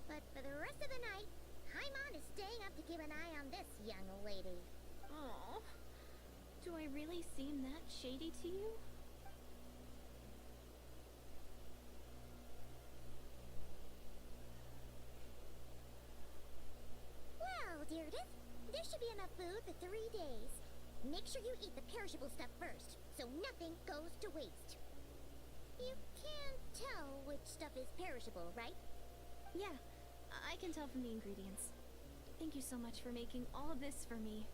But for the rest of the night, Paimon is staying up to keep an eye on this young lady. Aw. Do I really seem that shady to you? Well, Deirdre, there should be enough food for 3 days. Make sure you eat the perishable stuff first, so nothing goes to waste. You can't tell which stuff is perishable, right? Yeah, I can tell from the ingredients. Thank you so much for making all of this for me.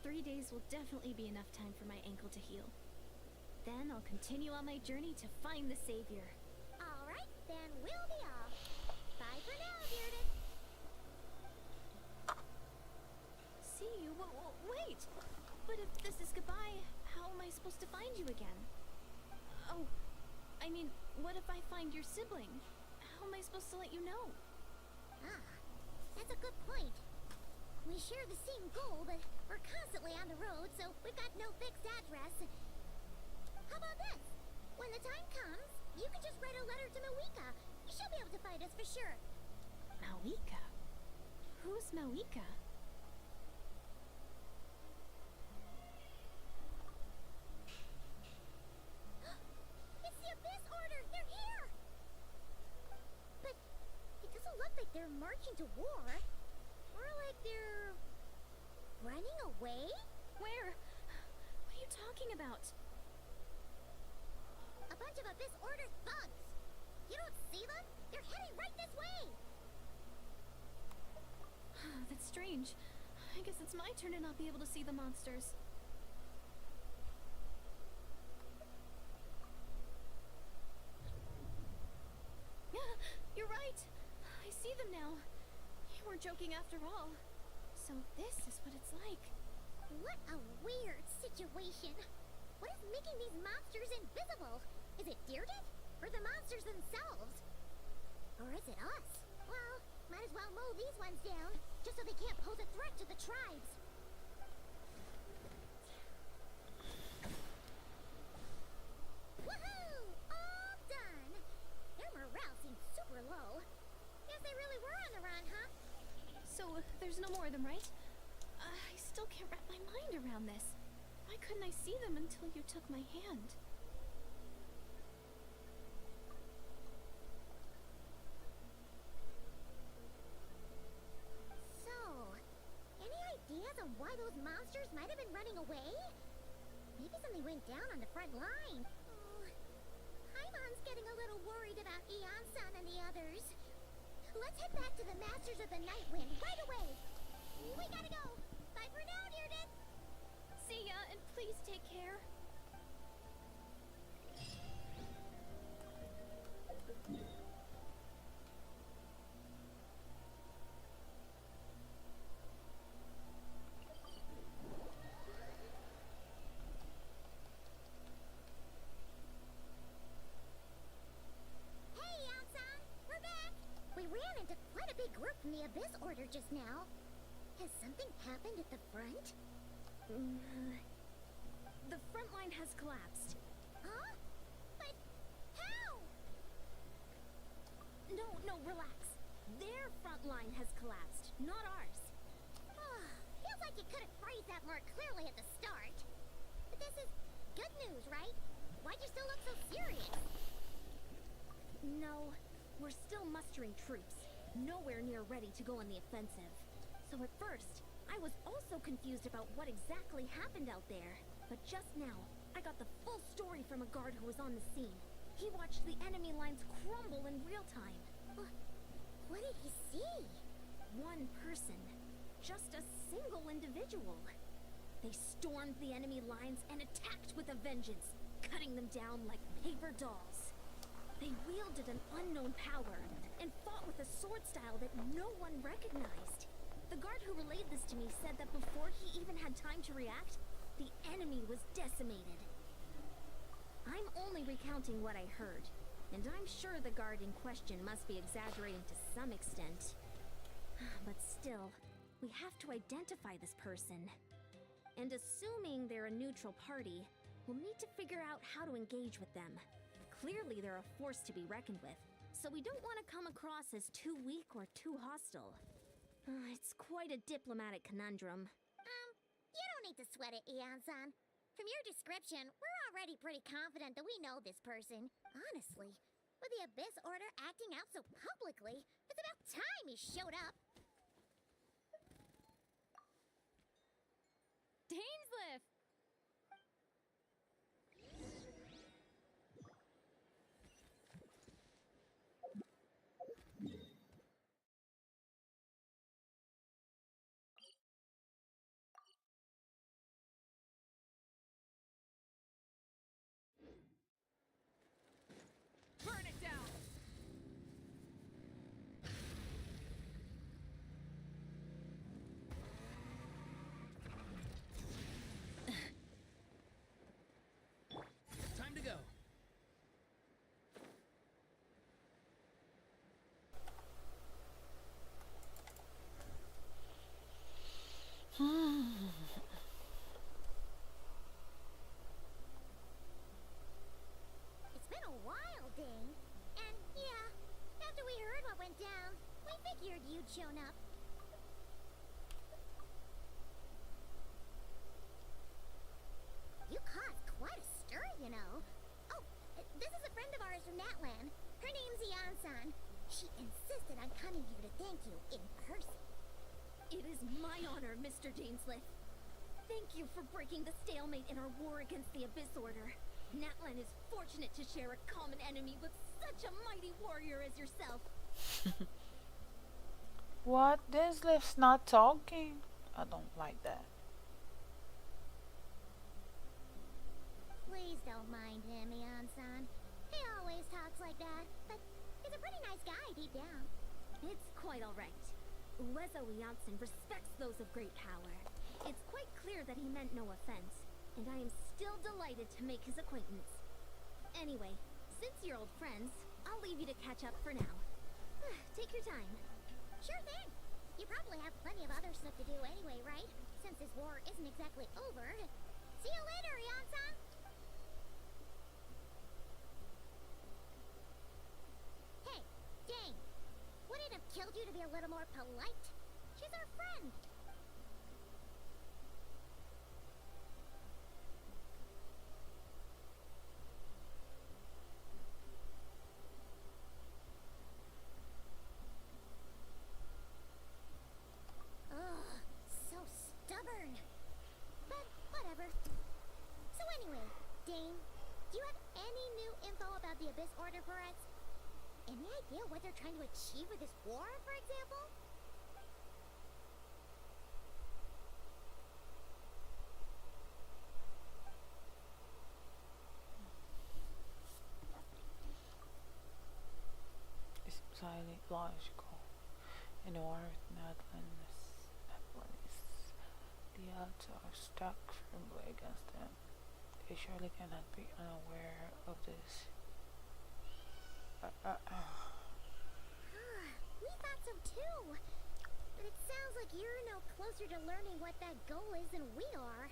3 days will definitely be enough time for my ankle to heal. Then I'll continue on my journey to find the savior. Alright, then we'll be off. Bye for now, Deirdre. See you? Wait! But if this is goodbye, how am I supposed to find you again? Oh, I mean, what if I find your sibling? How am I supposed to let you know? Ah, that's a good point. We share the same goal, but we're constantly on the road, so we've got no fixed address. How about this? When the time comes, you can just write a letter to Mawika. She'll be able to find us for sure. Mawika? Who's Mawika? It's the Abyss Order! They're here! But it doesn't look like they're marching to war. More like they're running away? Where? What are you talking about? A bunch of Abyss Order thugs! You don't see them? They're heading right this way! That's strange. I guess it's my turn to not be able to see the monsters. Yeah, you're right. I see them now. You weren't joking after all. So this is what it's like. What a weird situation. What is making these monsters invisible? Is it Deirdre? Or the monsters themselves? Or is it us? Well, might as well mow these ones down, just so they can't pose a threat to the tribes. Woohoo! All done! Their morale seems super low. Guess they really were on the run, huh? So there's no more of them, right? I still can't wrap my mind around this. Why couldn't I see them until you took my hand? So, any ideas on why those monsters might have been running away? Maybe something went down on the front line. Oh, Paimon's getting a little worried about Eon-san and the others. Let's head back to the Masters of the Night Wind right away. We gotta go. Bye for now, Deirdre. See ya, and please take care. Hey, Eon-san. We're back. We ran into quite a big group from the Abyss Order just now. Has something happened at the front? The front line has collapsed. Huh? But how? No, relax. Their front line has collapsed, not ours. Feels like you could have phrased that more clearly at the start. But this is good news, right? Why'd you still look so serious? No, we're still mustering troops. Nowhere near ready to go on the offensive. So at first, I was also confused about what exactly happened out there. But just now, I got the full story from a guard who was on the scene. He watched the enemy lines crumble in real time. What did he see? One person. Just a single individual. They stormed the enemy lines and attacked with a vengeance, cutting them down like paper dolls. They wielded an unknown power and fought with a sword style that no one recognized. The guard who relayed this to me said that before he even had time to react, the enemy was decimated. I'm only recounting what I heard, and I'm sure the guard in question must be exaggerating to some extent. But still, we have to identify this person. And assuming they're a neutral party, we'll need to figure out how to engage with them. Clearly they're a force to be reckoned with, so we don't want to come across as too weak or too hostile. It's quite a diplomatic conundrum. You don't need to sweat it, Eon-san. From your description, we're already pretty confident that we know this person. Honestly, with the Abyss Order acting out so publicly, it's about time he showed up. Dainsliff! Burn it down! Time to go. It's been a while, Dane. And yeah, after we heard what went down, we figured you'd shown up. You caused quite a stir, you know. Oh, this is a friend of ours from Natlan. Her name's Eon-san. She insisted on coming here to thank you in person. It is my honor, Mr. Dainsliff. Thank you for breaking the stalemate in our war against the Abyss Order. Natlan is fortunate to share a common enemy with such a mighty warrior as yourself. What? Dainsliff's not talking? I don't like that. Please don't mind him, Eon-san. He always talks like that, but he's a pretty nice guy deep down. It's quite alright. Uezo Janssen respects those of great power. It's quite clear that he meant no offense, and I am still delighted to make his acquaintance. Anyway, since you're old friends, I'll leave you to catch up for now. Take your time. Sure thing. You probably have plenty of other stuff to do anyway, right? Since this war isn't exactly over. See you later, Eon-san! Hey, Dane. Would it have killed you to be a little more polite? She's our friend. Ugh, so stubborn. But whatever. So anyway, Dane, do you have any new info about the Abyss Order for us? Any idea what they're trying to achieve with this war, for example? It's highly logical. In the war with Natlan's the odds are stuck firmly against them. They surely cannot be unaware of this. We thought so too. But it sounds like you're no closer to learning what that goal is than we are.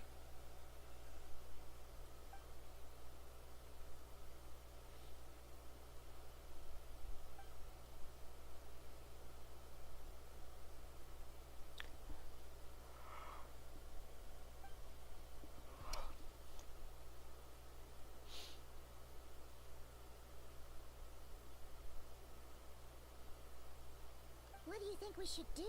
What do you think we should do?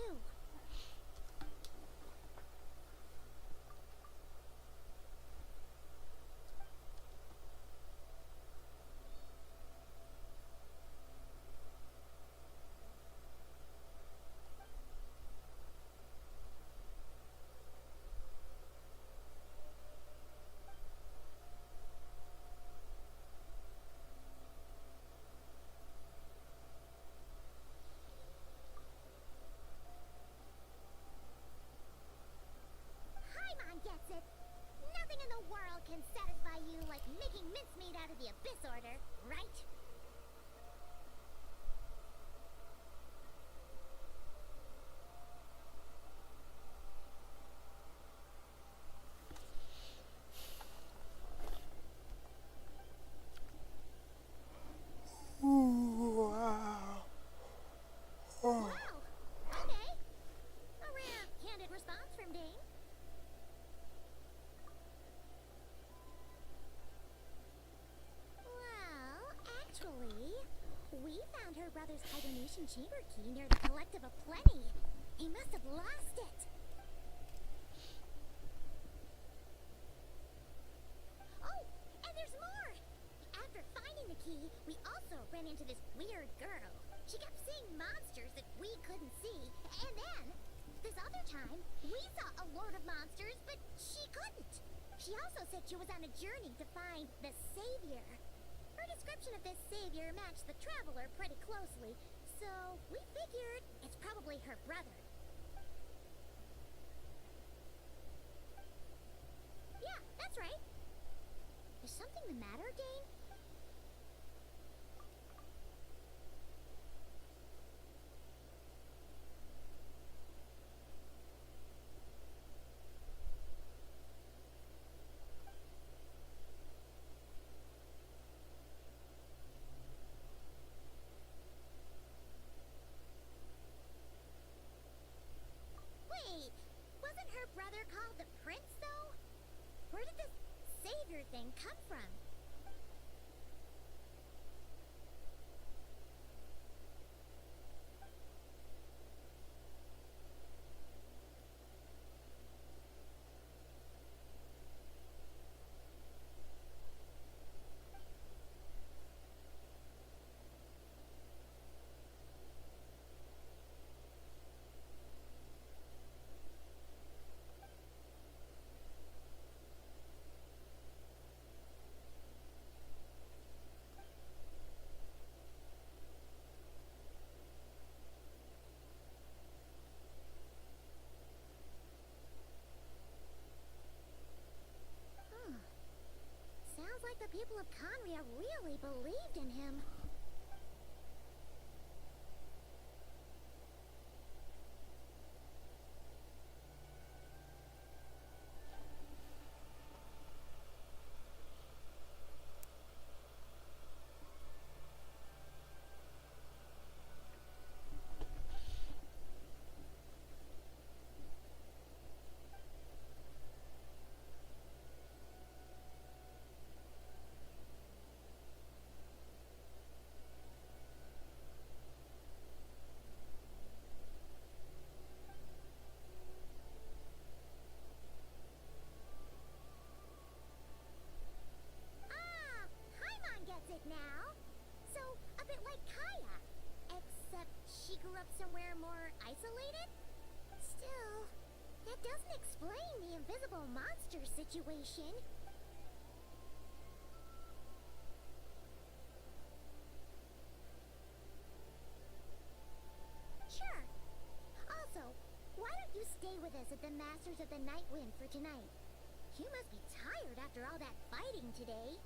Gets it. Nothing in the world can satisfy you like making mincemeat out of the Abyss Order, right? Ooh, father's hibernation chamber key near the Collective of Plenty. He must have lost it. Oh, and there's more! After finding the key, we also ran into this weird girl. She kept seeing monsters that we couldn't see, and then, this other time, we saw a lord of monsters, but she couldn't. She also said she was on a journey to find the Savior. Her description of this Savior matched the Traveler pretty closely, so we figured it's probably her brother. Yeah, that's right. Is something the matter, Dane? Wait, wasn't her brother called the Prince, though? Where did this Savior thing come from? Sounds like the people of Conria really believed in him. Now, so a bit like Kaya, except she grew up somewhere more isolated? Still, that doesn't explain the invisible monster situation. Sure. Also, why don't you stay with us at the Masters of the Night Wind for tonight? You must be tired after all that fighting today.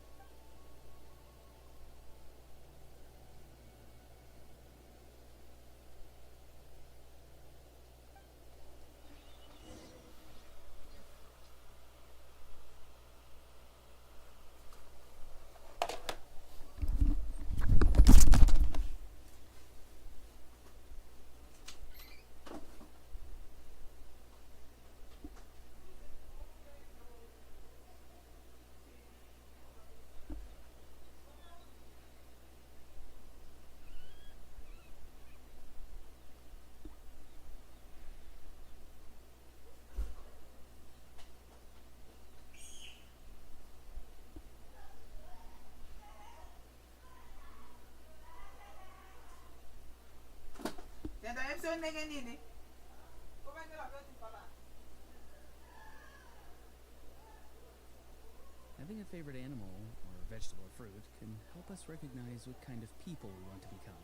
Having a favorite animal, or vegetable or fruit, can help us recognize what kind of people we want to become.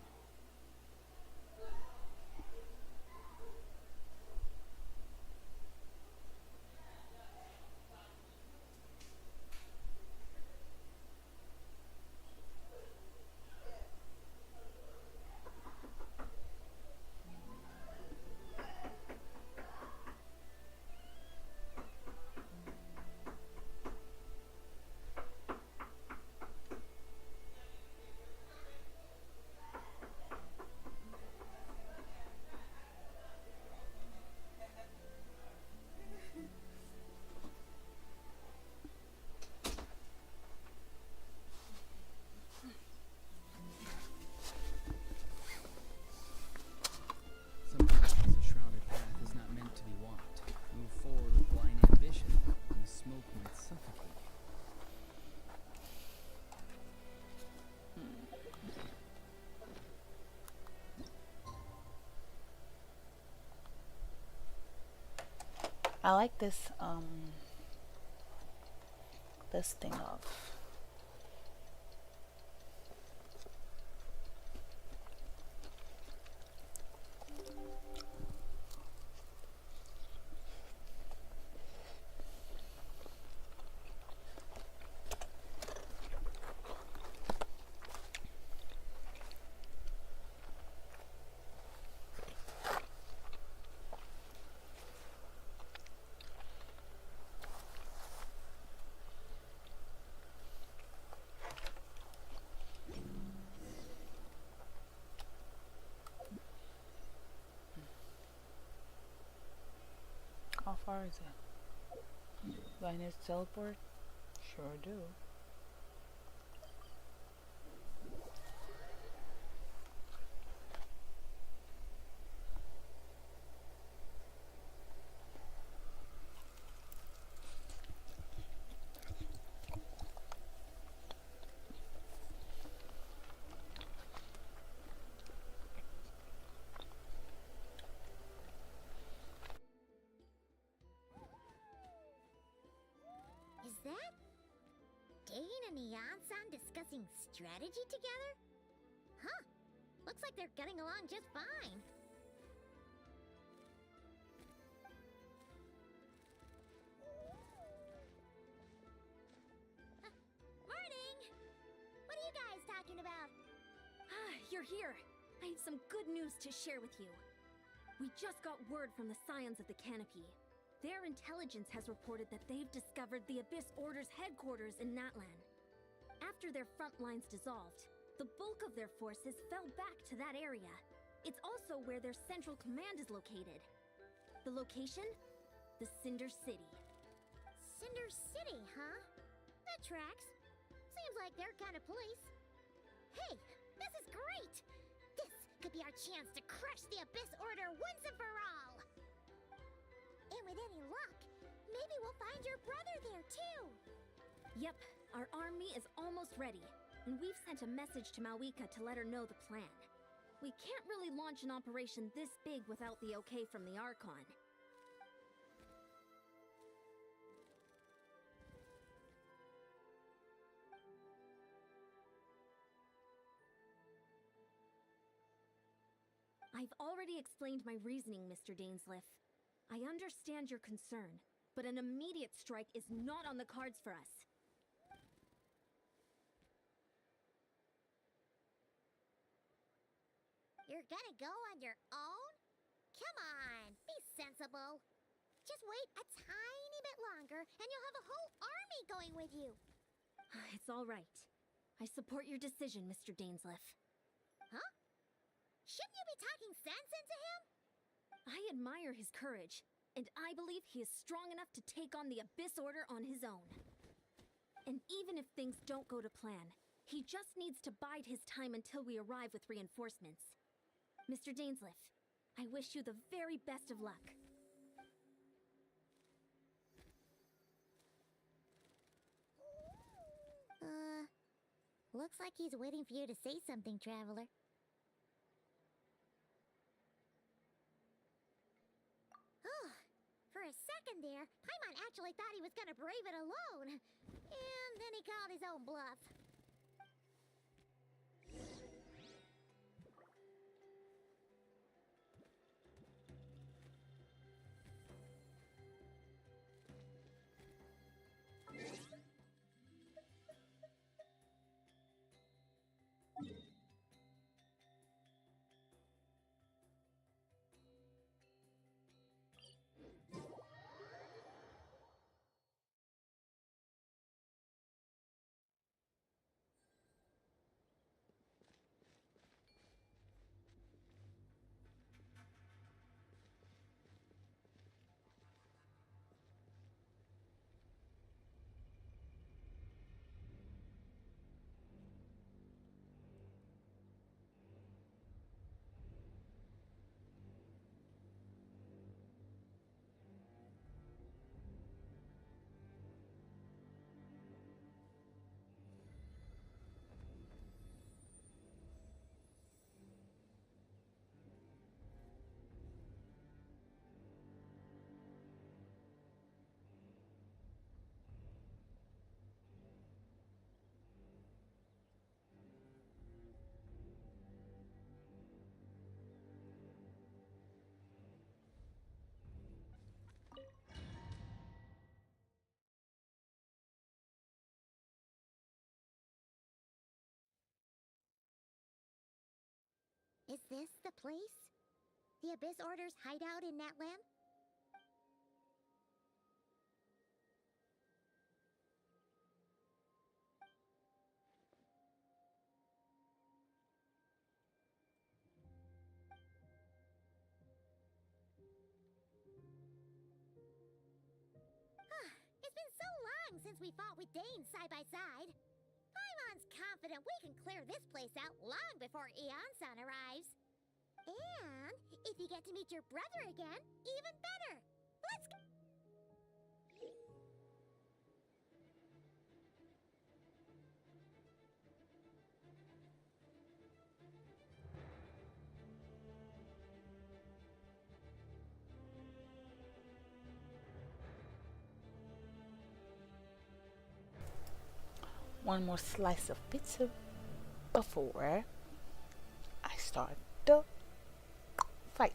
I like this thing of how far is it? Do I need to teleport? Sure do. Is that Dane and Neon-san discussing strategy together? Huh. Looks like they're getting along just fine. Morning! What are you guys talking about? You're here. I have some good news to share with you. We just got word from the Scions of the Canopy. Their intelligence has reported that they've discovered the Abyss Order's headquarters in Natlan. After their front lines dissolved, the bulk of their forces fell back to that area. It's also where their central command is located. The location? The Cinder City. Cinder City, huh? That tracks. Seems like their kind of place. Hey, this is great! This could be our chance to crush the Abyss Order once and for all! And with any luck, maybe we'll find your brother there too! Yep, our army is almost ready, and we've sent a message to Mawika to let her know the plan. We can't really launch an operation this big without the okay from the Archon. I've already explained my reasoning, Mr. Dainsleif. I understand your concern, but an immediate strike is not on the cards for us. You're gonna go on your own? Come on, be sensible. Just wait a tiny bit longer, and you'll have a whole army going with you. It's all right. I support your decision, Mr. Dainsleif. Huh? Shouldn't you be talking sense into him? I admire his courage, and I believe he is strong enough to take on the Abyss Order on his own. And even if things don't go to plan, he just needs to bide his time until we arrive with reinforcements. Mr. Dainsleif, I wish you the very best of luck. Looks like he's waiting for you to say something, Traveler. Oh, for a second there, Paimon actually thought he was gonna brave it alone. And then he called his own bluff. Is this the place? The Abyss Order's hideout in Natlam? It's been so long since we fought with Dane side by side. Paimon's confident we can clear this place out long before Eon-san arrives. And if you get to meet your brother again, even better. Let's go. One more slice of pizza before I start the fight.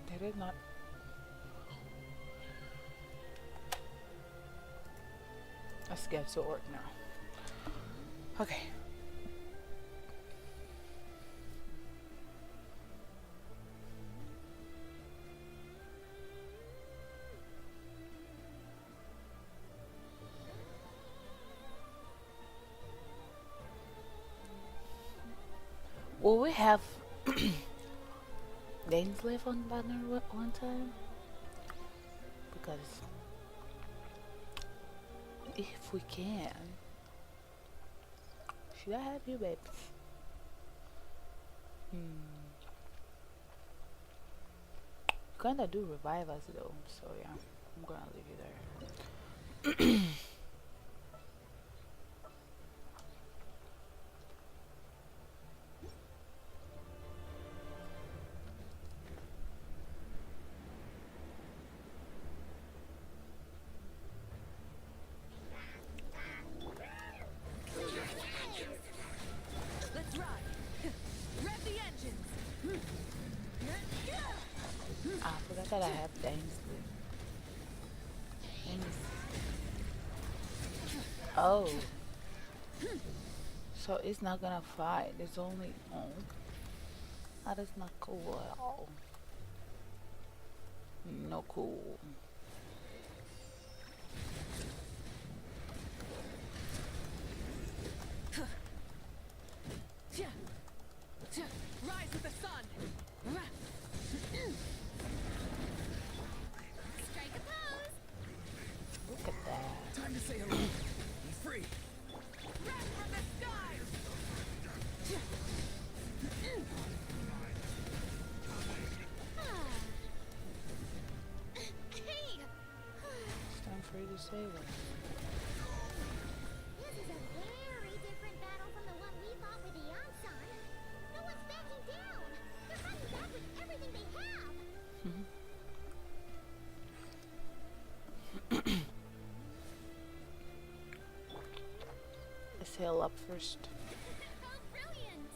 They did not. Let's get to work now. Okay. Will we have Danes live on banner one time? Because if we can, should I have you, babes? Kinda do revive us though, so yeah, I'm gonna leave you there. Let's ride! Rev the engines! I forgot that I have things. Let me see. Oh. So it's not gonna fight. It's only that is not cool at all. No cool. Rise with the sun. Strike a pose. Look at that. Time to say hello. Be free. Rise from the sky. Hey! It's time for you to say that. This is a very different battle from the one we fought with the Yansan. No one's backing down. They're fighting back with everything they have. Let's heal up first. How brilliant!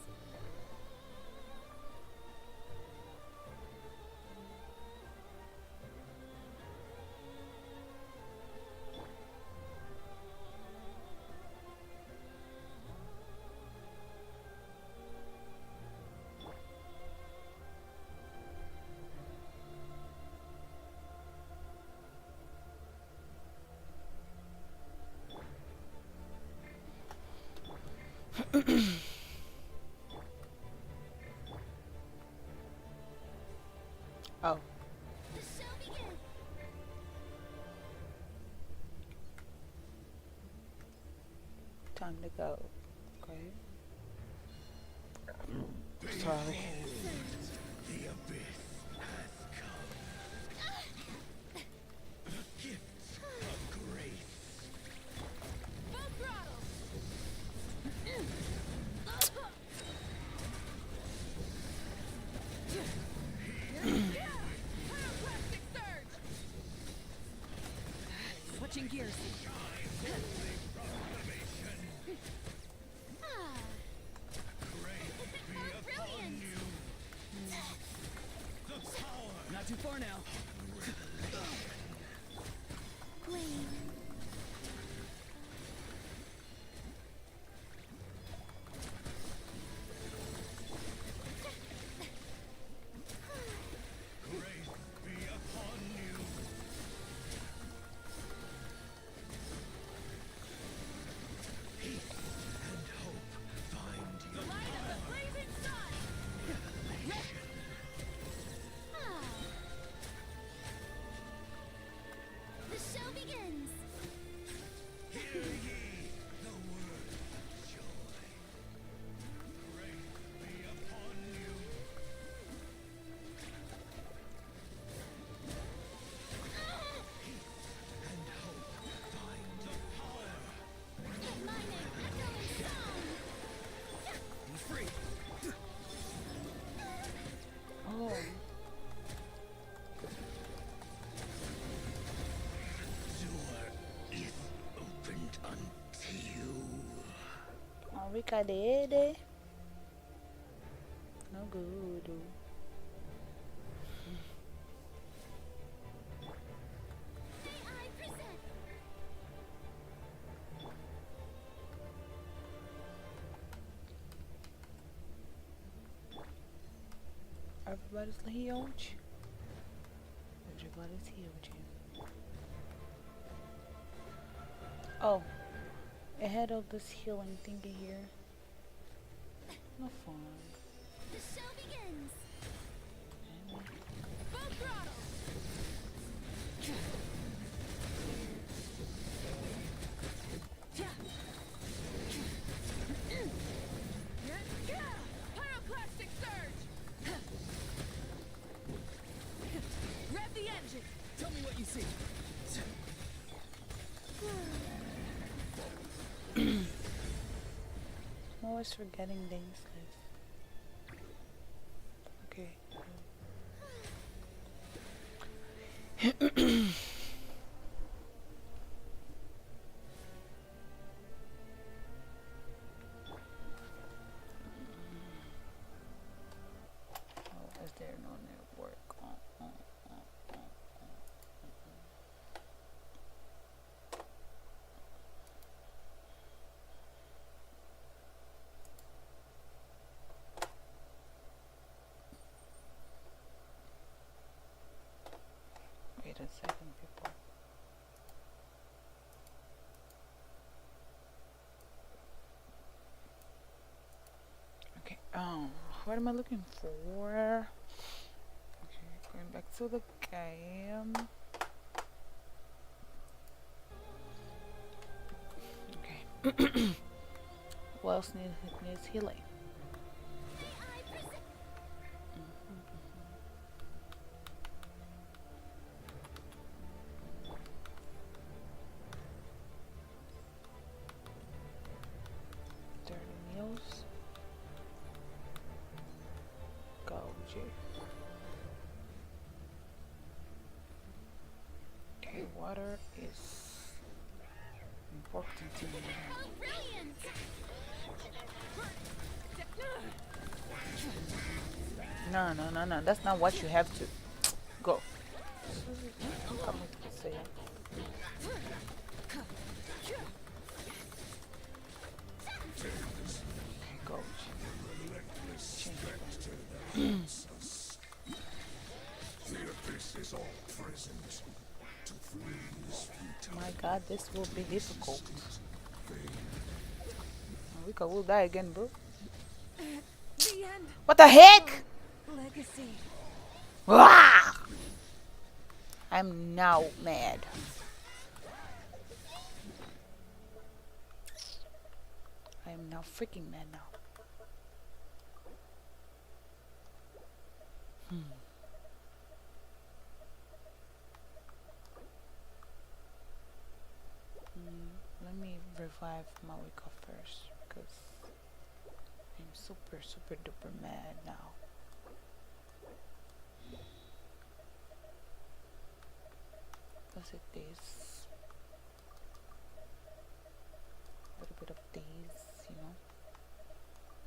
Oh. The show begins! Time to go. Okay. Sorry. The abyss has come. The gifts of grace. Full throttle. Pyroclastic surge. Switching gears. How brilliant! Not too far now. Grace be upon you. Peace and hope find you. Light of the blazing sun. The show begins! Hear ye the word of joy. Grace be upon you. And hope find the power. Mine an echoing song! Be free. Oh. Door is opened unto you. Oh, we got it. No good. I present! Everybody's huge. Everybody's huge. Oh, ahead of this healing thingy here. No fun. The show begins! Full throttle. Pyroclastic surge. Rev the engine. Tell me what you see. I'm always forgetting things, guys. Okay. Oh, is there no network? What am I looking for? Okay, going back to the game. Okay. What else needs healing? Meals. Goji. Okay, water is important to me. No. That's not what you have to. Go. Come with say. Go. My God, this will be difficult. Rika will die again, bro. The end. What the heck? Legacy. Ah! I'm now mad. I am now freaking mad now. Let me revive Mawiko first because I'm super duper mad now. Was it this? A little bit of these, you know.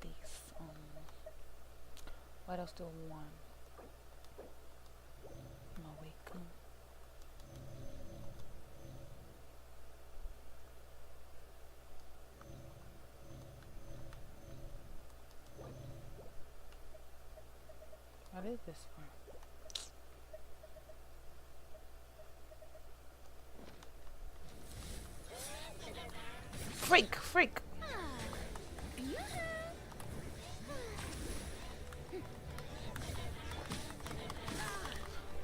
These. What else do I want? Mawiko. What is this for? Freak!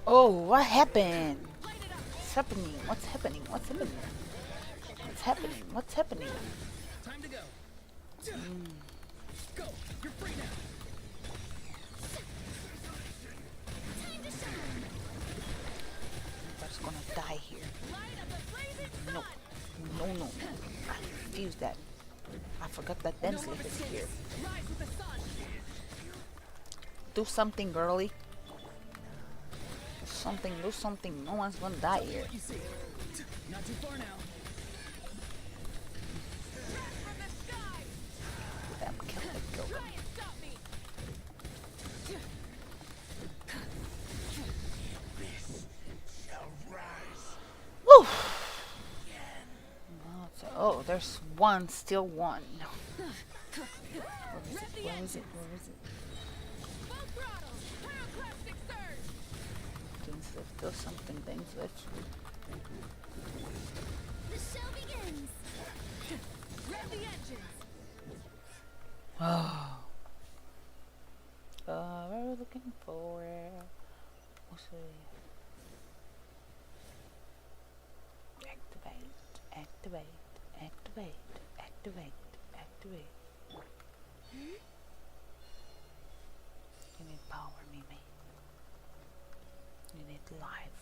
Oh, what happened? What's happening? What's happening? What's happening? What's happening? What's happening? Time to go. Go. You're free now. I'm just gonna die here. No. I refuse that. I forgot that Densley is here. Do something, girly. Do something. No one's gonna die here. Not too far now. Damn, kill them. Woo! Oh, there's one, still one. Where is it? Do something, things left. The show begins. Rev the engines. Oh. What are we looking for? What's the activate. You need power, Mimi. You need life.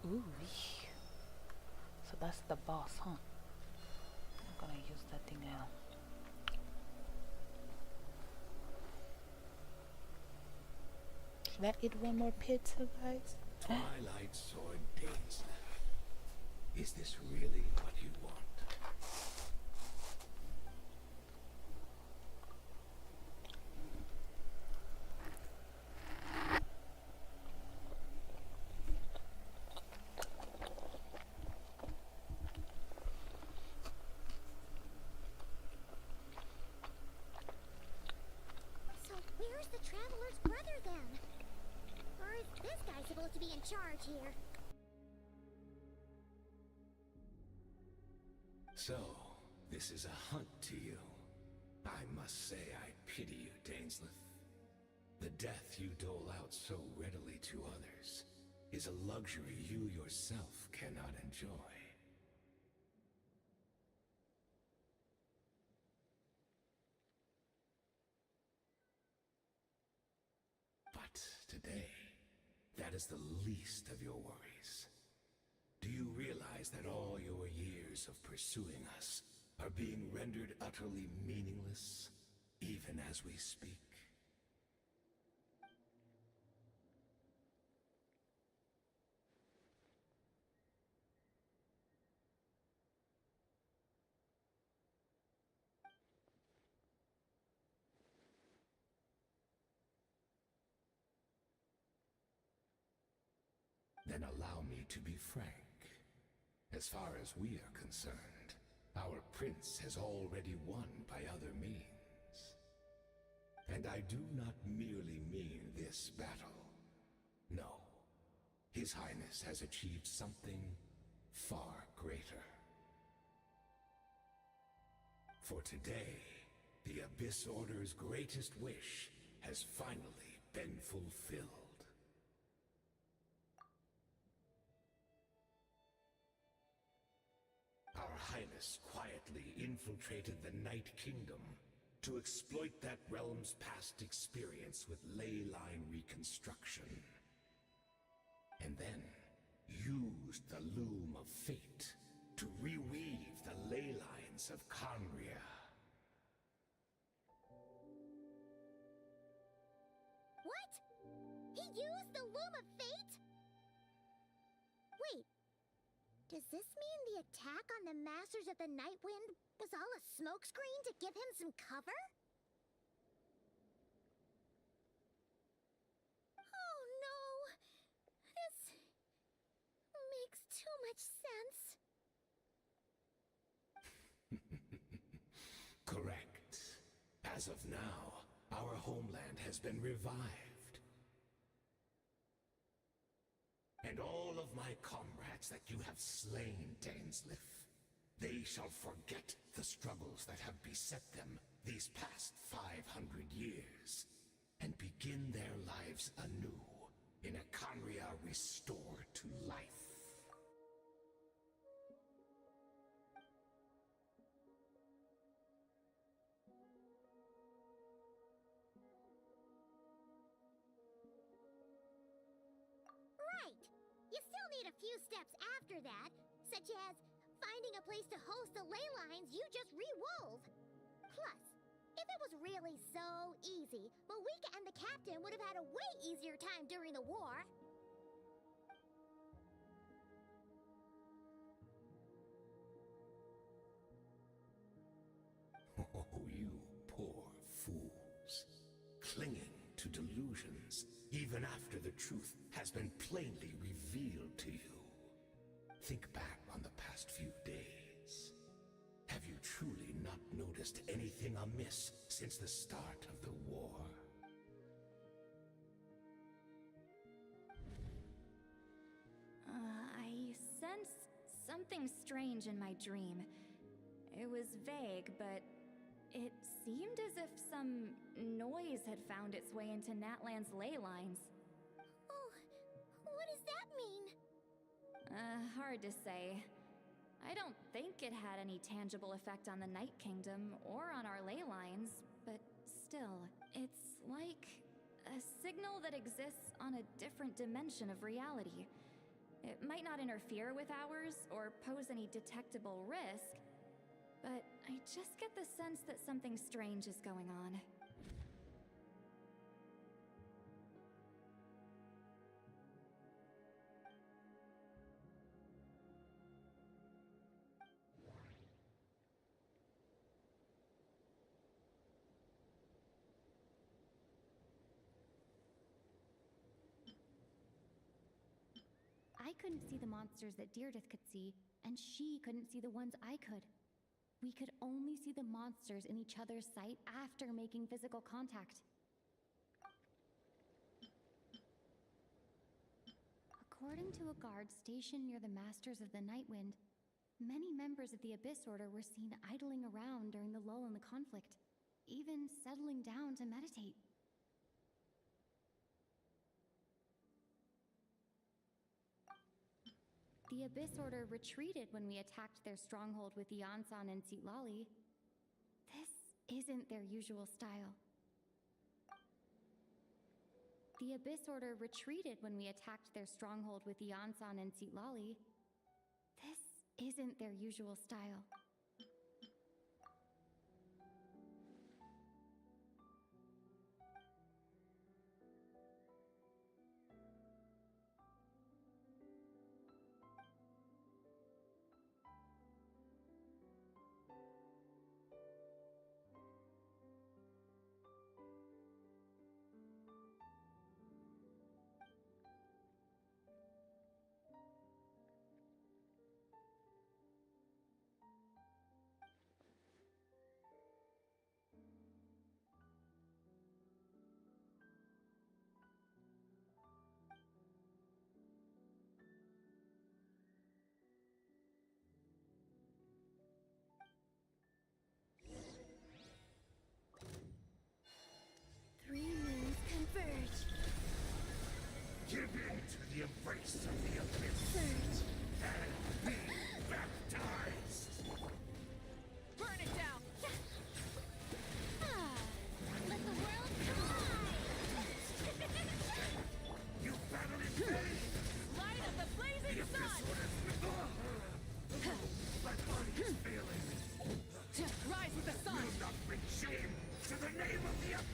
Ooh. So that's the boss, huh? I'm gonna use that thing now. Should I eat one more pizza, guys? Twilight Sword Danes. Is this really what you want? So where's the Traveler's brother then? Or is this guy supposed to be in charge here? So, this is a hunt to you. I must say I pity you, Dainsleif. The death you dole out so readily to others is a luxury you yourself cannot enjoy. But today, that is the least of your worries. Do you realize that all your years of pursuing us are being rendered utterly meaningless, even as we speak? Then allow me to be frank. As far as we are concerned, our prince has already won by other means. And I do not merely mean this battle. No. His Highness has achieved something far greater. For today, the Abyss Order's greatest wish has finally been fulfilled. Our Highness quietly infiltrated the Night Kingdom to exploit that realm's past experience with ley line reconstruction. And then used the loom of fate to reweave the ley lines of Conria. What? He used the loom of fate? Wait. Does this mean the attack on the Masters of the Night Wind was all a smokescreen to give him some cover? Oh no! This makes too much sense. Correct. As of now, our homeland has been revived. And all of my comrades that you have slain, Dainsleif, they shall forget the struggles that have beset them these past 500 years, and begin their lives anew in a Conria restored to life. Right! You still need a few steps after that, such as finding a place to host the ley lines you just re-wove. Plus, if it was really so easy, Moika and the captain would have had a way easier time during the war. Oh, you poor fools. Clinging to delusions, even after the truth has been plainly revealed to you. Think back on the past few days. Have you truly not noticed anything amiss since the start of the war? I sensed something strange in my dream. It was vague, but it seemed as if some noise had found its way into Natlan's ley lines. Oh, what does that mean? Hard to say. I don't think it had any tangible effect on the Night Kingdom or on our ley lines, but still, it's like a signal that exists on a different dimension of reality. It might not interfere with ours or pose any detectable risk, but I just get the sense that something strange is going on. I couldn't see the monsters that Deirdre could see, and she couldn't see the ones I could. We could only see the monsters in each other's sight after making physical contact. According to a guard stationed near the Masters of the Night Wind, many members of the Abyss Order were seen idling around during the lull in the conflict. even settling down to meditate. The Abyss Order retreated when we attacked their stronghold with Yansan and Tsitlali. This isn't their usual style. The Abyss Order retreated when we attacked their stronghold with Yansan and Tsitlali. This isn't their usual style. Three moons converge. Give in to the embrace of the abyss Surge. and be baptized! Burn it down! Let the world collide! You battle in vain! Light of the blazing The abyss sun! orders my body is failing. Rise with the sun! Will not bring shame to the name of the abyss!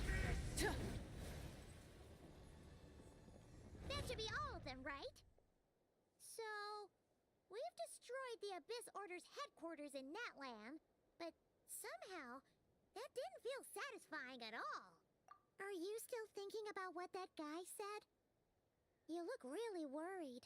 That should be all of them, right? So, we've destroyed the Abyss Order's headquarters in Natlan, but somehow, that didn't feel satisfying at all. Are you still thinking about what that guy said? You look really worried.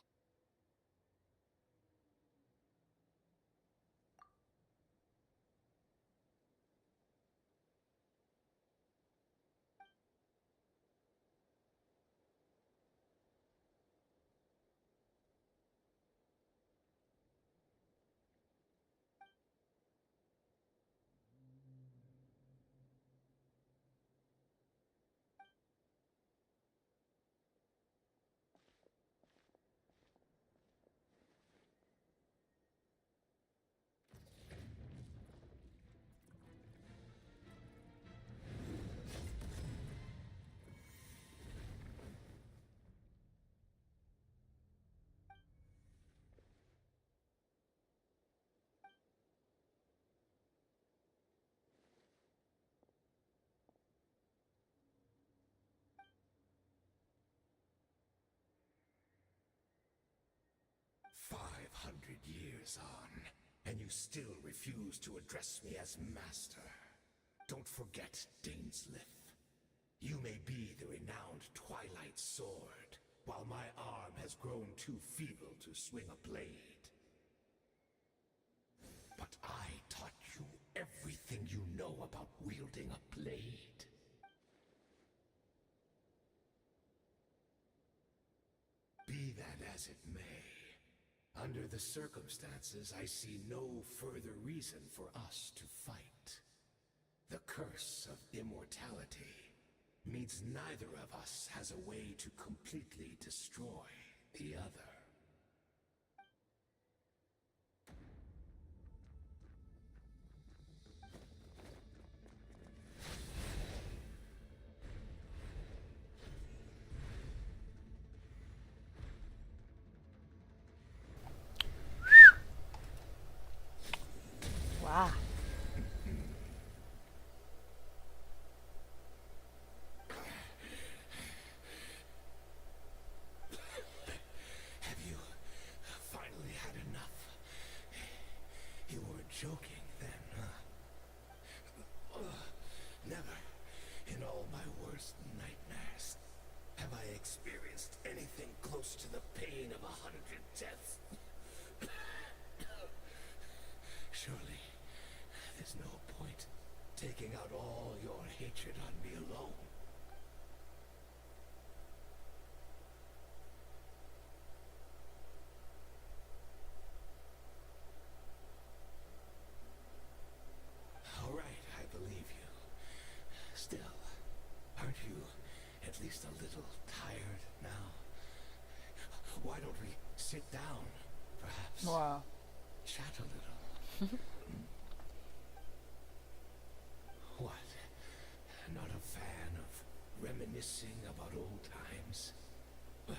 Years on, and you still refuse to address me as master. Don't forget, Dainsleif. You may be the renowned Twilight Sword, while my arm has grown too feeble to swing a blade. But I taught you everything you know about wielding a blade. Be that as it may, under the circumstances, I see no further reason for us to fight. The curse of immortality means neither of us has a way to completely destroy the other. Wow. Have you finally had enough? You weren't joking then, huh? Never, in all my worst nightmares, have I experienced anything close to the pain of 100 deaths. Surely, there's no point taking out all your hatred on me alone. All right, I believe you. little tired now. Why don't we sit down, perhaps? Wow. Chat a little. What? Not a fan of reminiscing about old times? Well,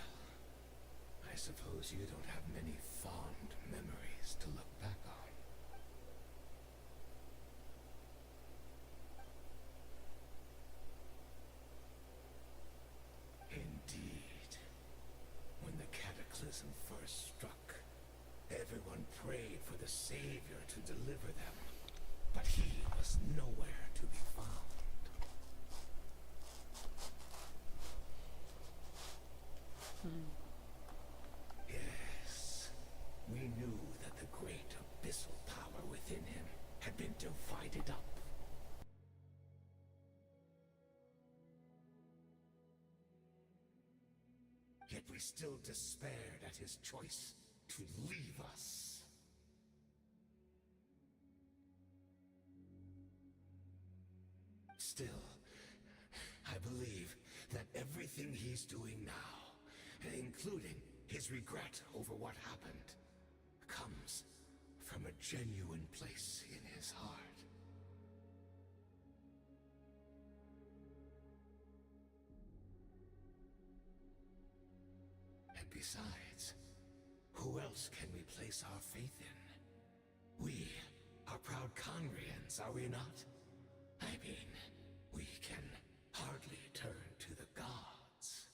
I suppose you don't have many fond memories to look back on. Indeed. When the cataclysm first struck, everyone prayed for the Savior to deliver them, but he was nowhere to be found. Yes, we knew that the great abyssal power within him had been divided up. Yet we still despaired at his choice to leave us. Still, I believe that everything he's doing now, including his regret over what happened, comes from a genuine place in his heart. And besides, who else can we place our faith in? We are proud Conrians, are we not? I mean, we can hardly turn to the gods.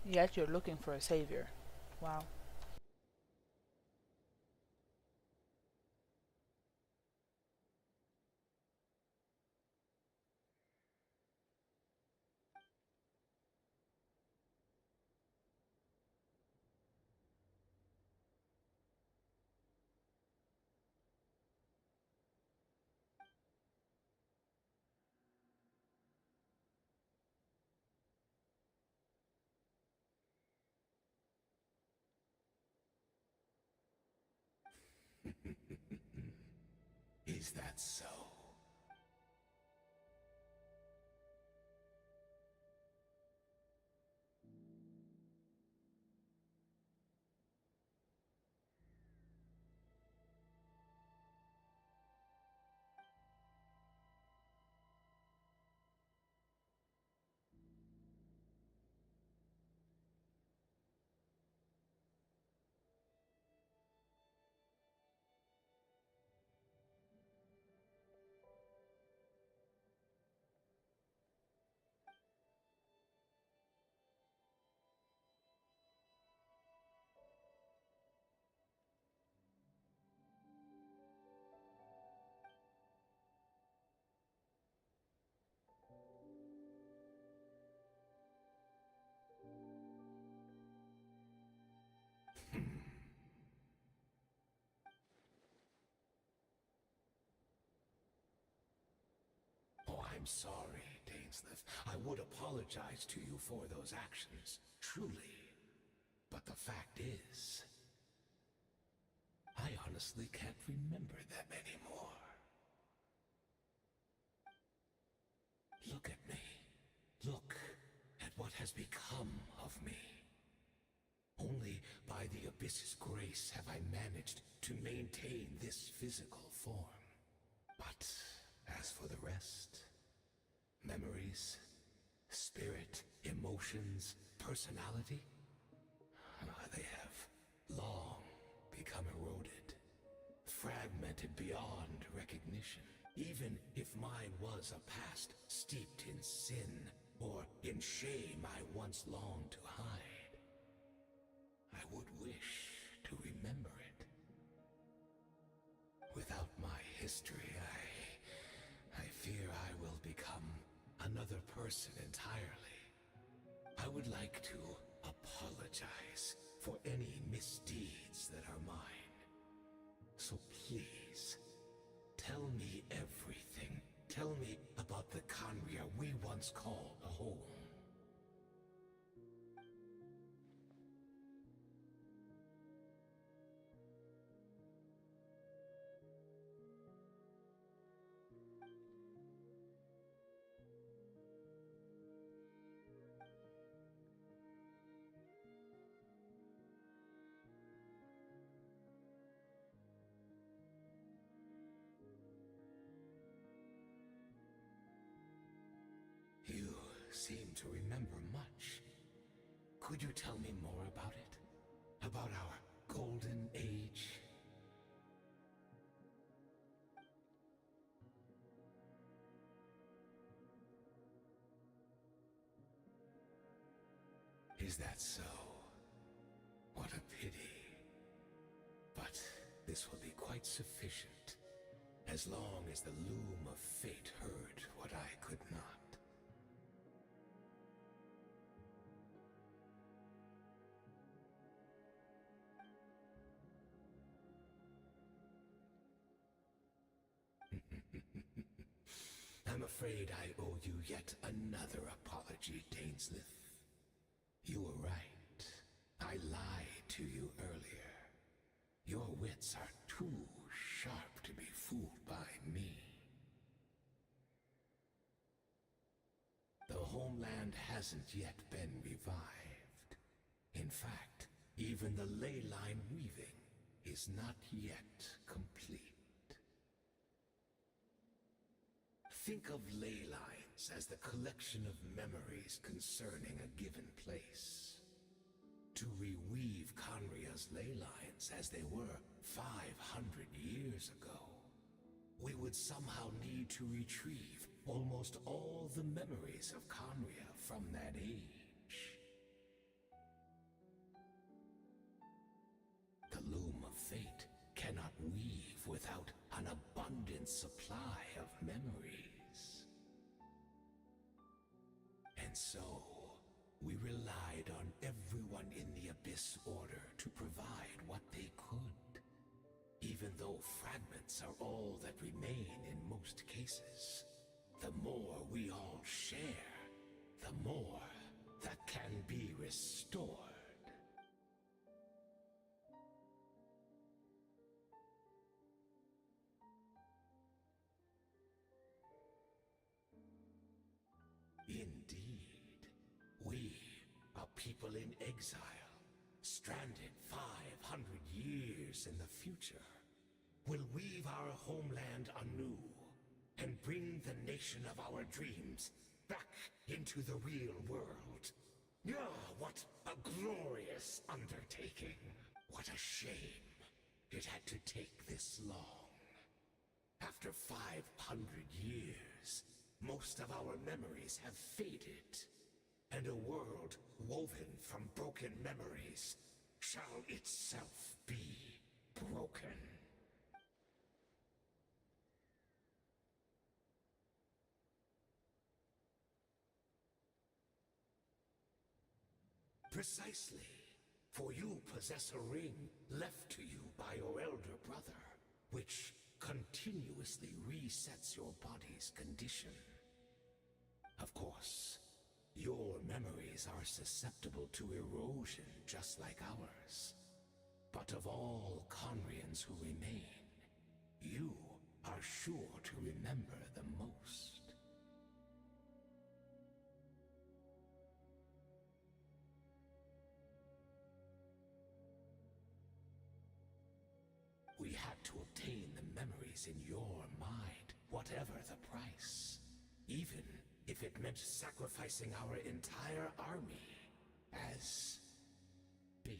Yet you're looking for a savior. Wow. Is that so? Oh, I'm sorry, Dainsleif. I would apologize to you for those actions, truly. But the fact is, I honestly can't remember them anymore. Look at me. Look at what has become of me. Only by the Abyss's grace have I managed to maintain this physical form. But as for the rest, memories, spirit, emotions, personality, they have long become eroded, fragmented beyond recognition. Even if mine was a past steeped in sin or in shame I once longed to hide, I would wish to remember it. Without my history, I fear I will become another person entirely. I would like to apologize for any misdeeds that are mine. So please, tell me everything. Tell me about the Conria we once called home. to remember much. Could you tell me more about it? About our golden age? Is that so? What a pity. But this will be quite sufficient, as long as the loom of fate heard what I could not. I'm afraid I owe you yet another apology, Dainsleif. You were right. I lied to you earlier. Your wits are too sharp to be fooled by me. The homeland hasn't yet been revived. In fact, even the ley line weaving is not yet complete. Think of ley lines as the collection of memories concerning a given place. To reweave Conria's ley lines as they were 500 years ago, we would somehow need to retrieve almost all the memories of Conria from that age. The loom of fate cannot weave without an abundant supply of memories. And so, we relied on everyone in the Abyss Order to provide what they could, even though fragments are all that remain in most cases. The more we all share, the more that can be restored. Indeed, we, a people in exile, stranded 500 years in the future, will weave our homeland anew and bring the nation of our dreams back into the real world. Ah, what a glorious undertaking! What a shame it had to take this long. After 500 years, most of our memories have faded, and a world woven from broken memories shall itself be broken. Precisely, for you possess a ring left to you by your elder brother, which continuously resets your body's condition. Of course, your memories are susceptible to erosion just like ours. But of all Conrians who remain, you are sure to remember the most. We had to obtain the memories in your mind, whatever the price. Even if it meant sacrificing our entire army as bait.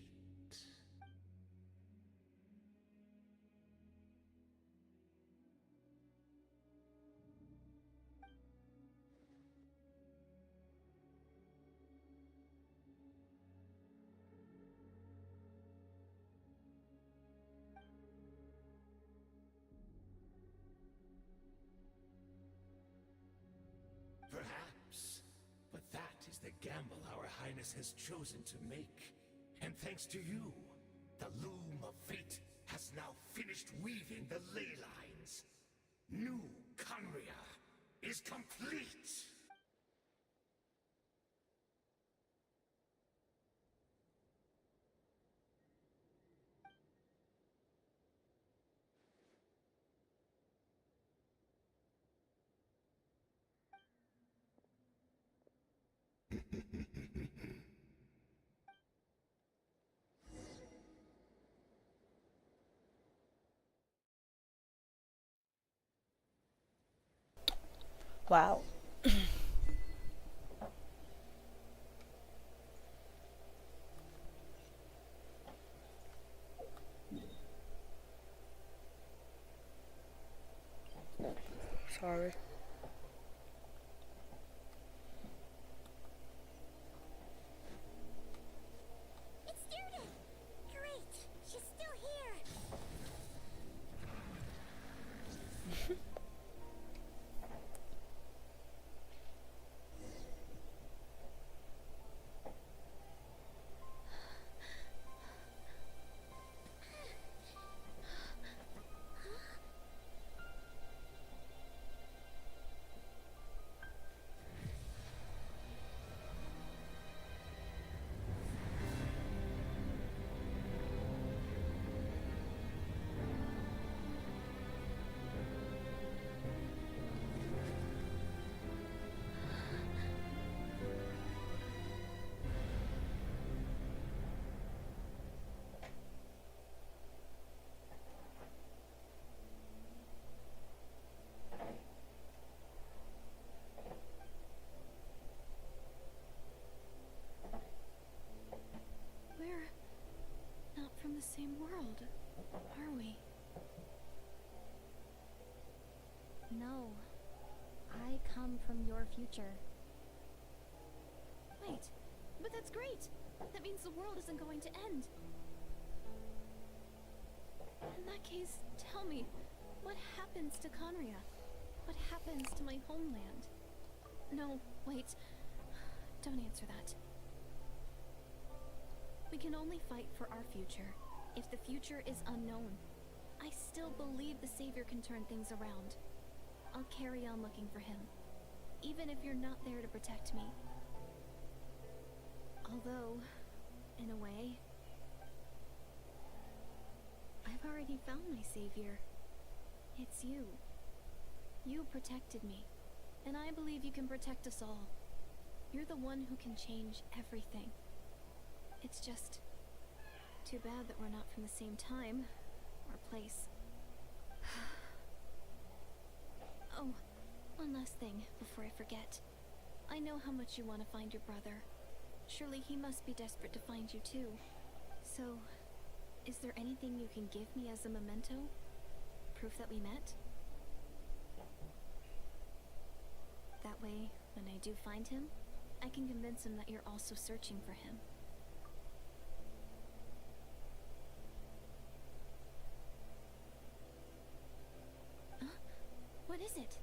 Perhaps, but that is the gamble our Highness has chosen to make. And thanks to you, the loom of fate has now finished weaving the ley lines. New Conria is complete! Wow. Sorry. It's Deirdre! Great! She's still here! We're not from the same world, are we? No. I come from your future. Wait, but that's great! That means the world isn't going to end. In that case, tell me, what happens to Conria? What happens to my homeland? No, wait. Don't answer that. We can only fight for our future. If the future is unknown, I still believe the Savior can turn things around. I'll carry on looking for him, even if you're not there to protect me. Although, in a way, I've already found my Savior. It's you. You protected me, and I believe you can protect us all. You're the one who can change everything. It's just too bad that we're not from the same time or place. Oh, one last thing before I forget. I know how much you want to find your brother. Surely he must be desperate to find you too. So, is there anything you can give me as a memento? Proof that we met? That way, when I do find him, I can convince him that you're also searching for him. Huh? What is it?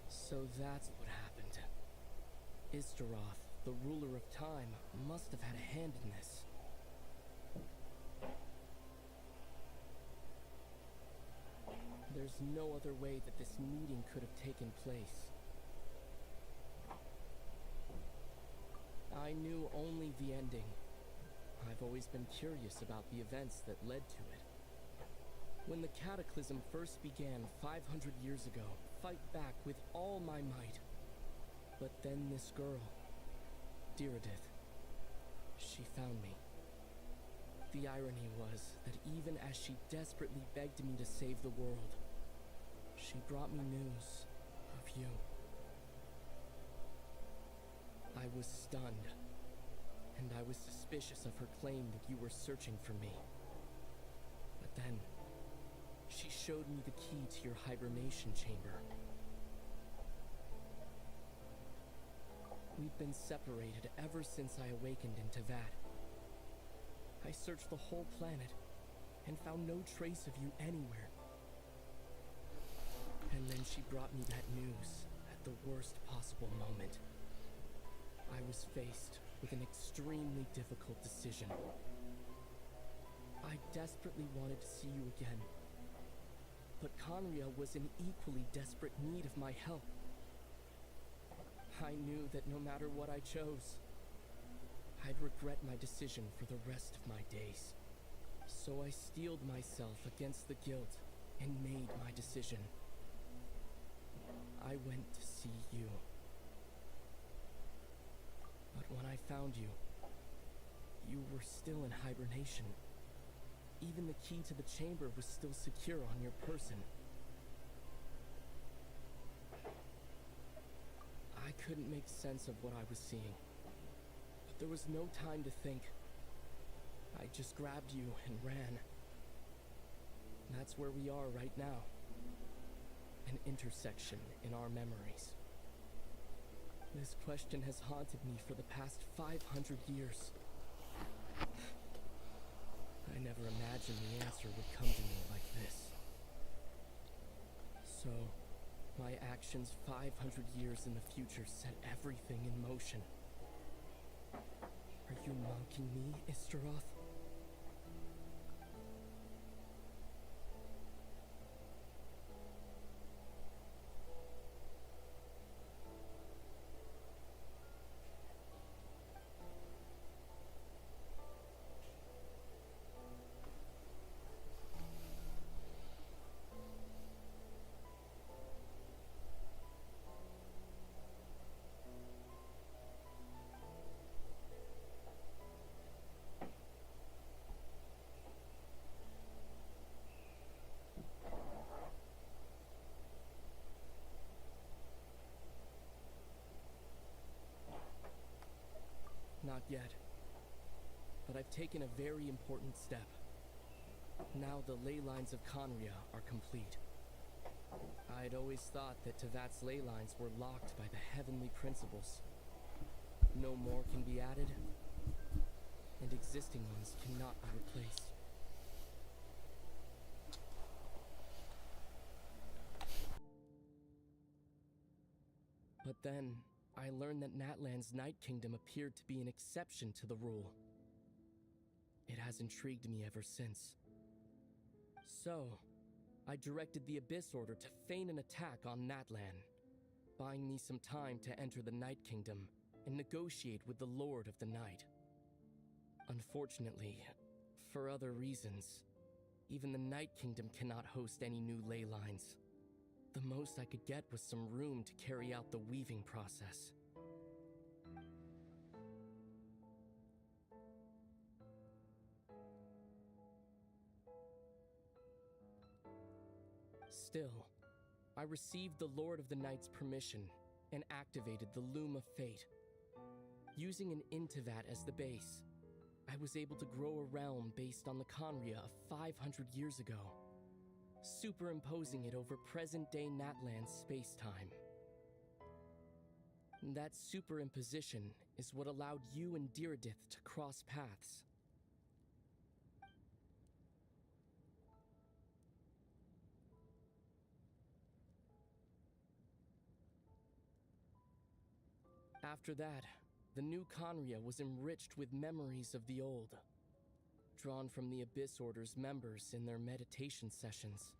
So that's what happened. Istaroth, the ruler of time, must have had a hand in this. There's no other way that this meeting could have taken place. I knew only the ending. I've always been curious about the events that led to it. When the cataclysm first began 500 years ago, fight back with all my might. But then this girl, Deirdre, she found me. The irony was that even as she desperately begged me to save the world, she brought me news of you. I was stunned, and I was suspicious of her claim that you were searching for me. But then, she showed me the key to your hibernation chamber. We've been separated ever since I awakened into that. I searched the whole planet and found no trace of you anywhere. And then she brought me that news at the worst possible moment. I was faced with an extremely difficult decision. I desperately wanted to see you again, but Conria was in equally desperate need of my help. I knew that no matter what I chose, I'd regret my decision for the rest of my days. So I steeled myself against the guilt and made my decision. I went to see you. But when I found you, you were still in hibernation. Even the key to the chamber was still secure on your person. I couldn't make sense of what I was seeing, but there was no time to think. I just grabbed you and ran. That's where we are right now. An intersection in our memories. This question has haunted me for the past 500 years. I never imagined the answer would come to me like this. So, my actions 500 years in the future set everything in motion. Are you mocking me, Istaroth? Not yet. But I've taken a very important step. Now the ley lines of Conria are complete. I'd always thought that Tevat's ley lines were locked by the heavenly principles. No more can be added, and existing ones cannot be replaced. But then, I learned that Natlan's Night Kingdom appeared to be an exception to the rule. It has intrigued me ever since. So, I directed the Abyss Order to feign an attack on Natlan, buying me some time to enter the Night Kingdom and negotiate with the Lord of the Night. Unfortunately, for other reasons, even the Night Kingdom cannot host any new ley lines. The most I could get was some room to carry out the weaving process. Still, I received the Lord of the Night's permission and activated the Loom of Fate. Using an Intivat as the base, I was able to grow a realm based on the Conria of 500 years ago, superimposing it over present-day Natlan's space-time. That superimposition is what allowed you and Diridith to cross paths. After that, the new Conria was enriched with memories of the old, drawn from the Abyss Order's members in their meditation sessions.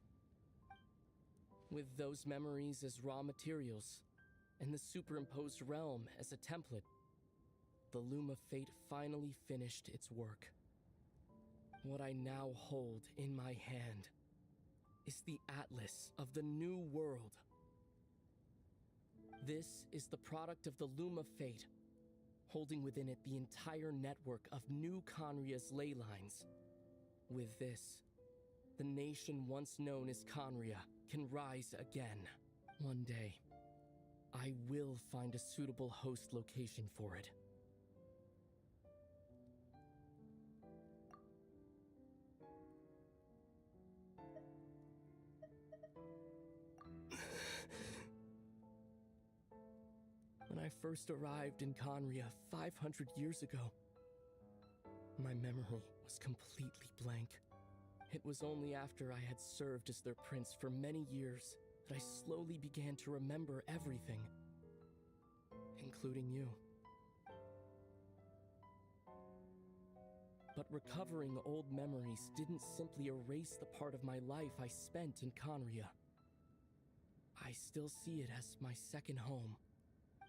With those memories as raw materials, and the superimposed realm as a template, the Loom of Fate finally finished its work. What I now hold in my hand is the Atlas of the New World. This is the product of the Loom of Fate, holding within it the entire network of new Conria's ley lines. With this, the nation once known as Conria can rise again. One day, I will find a suitable host location for it. When I first arrived in Conria 500 years ago, my memory was completely blank. It was only after I had served as their prince for many years that I slowly began to remember everything, including you. But recovering old memories didn't simply erase the part of my life I spent in Conria. I still see it as my second home.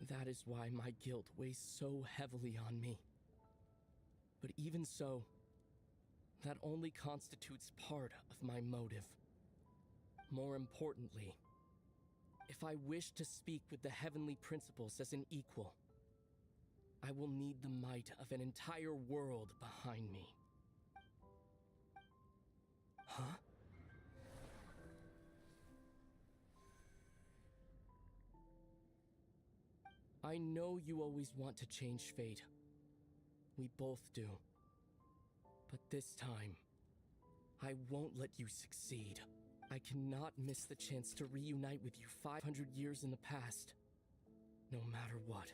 That is why my guilt weighs so heavily on me. But even so, that only constitutes part of my motive. More importantly, if I wish to speak with the heavenly principles as an equal, I will need the might of an entire world behind me. Huh? I know you always want to change fate. We both do. But this time, I won't let you succeed. I cannot miss the chance to reunite with you 500 years in the past, no matter what.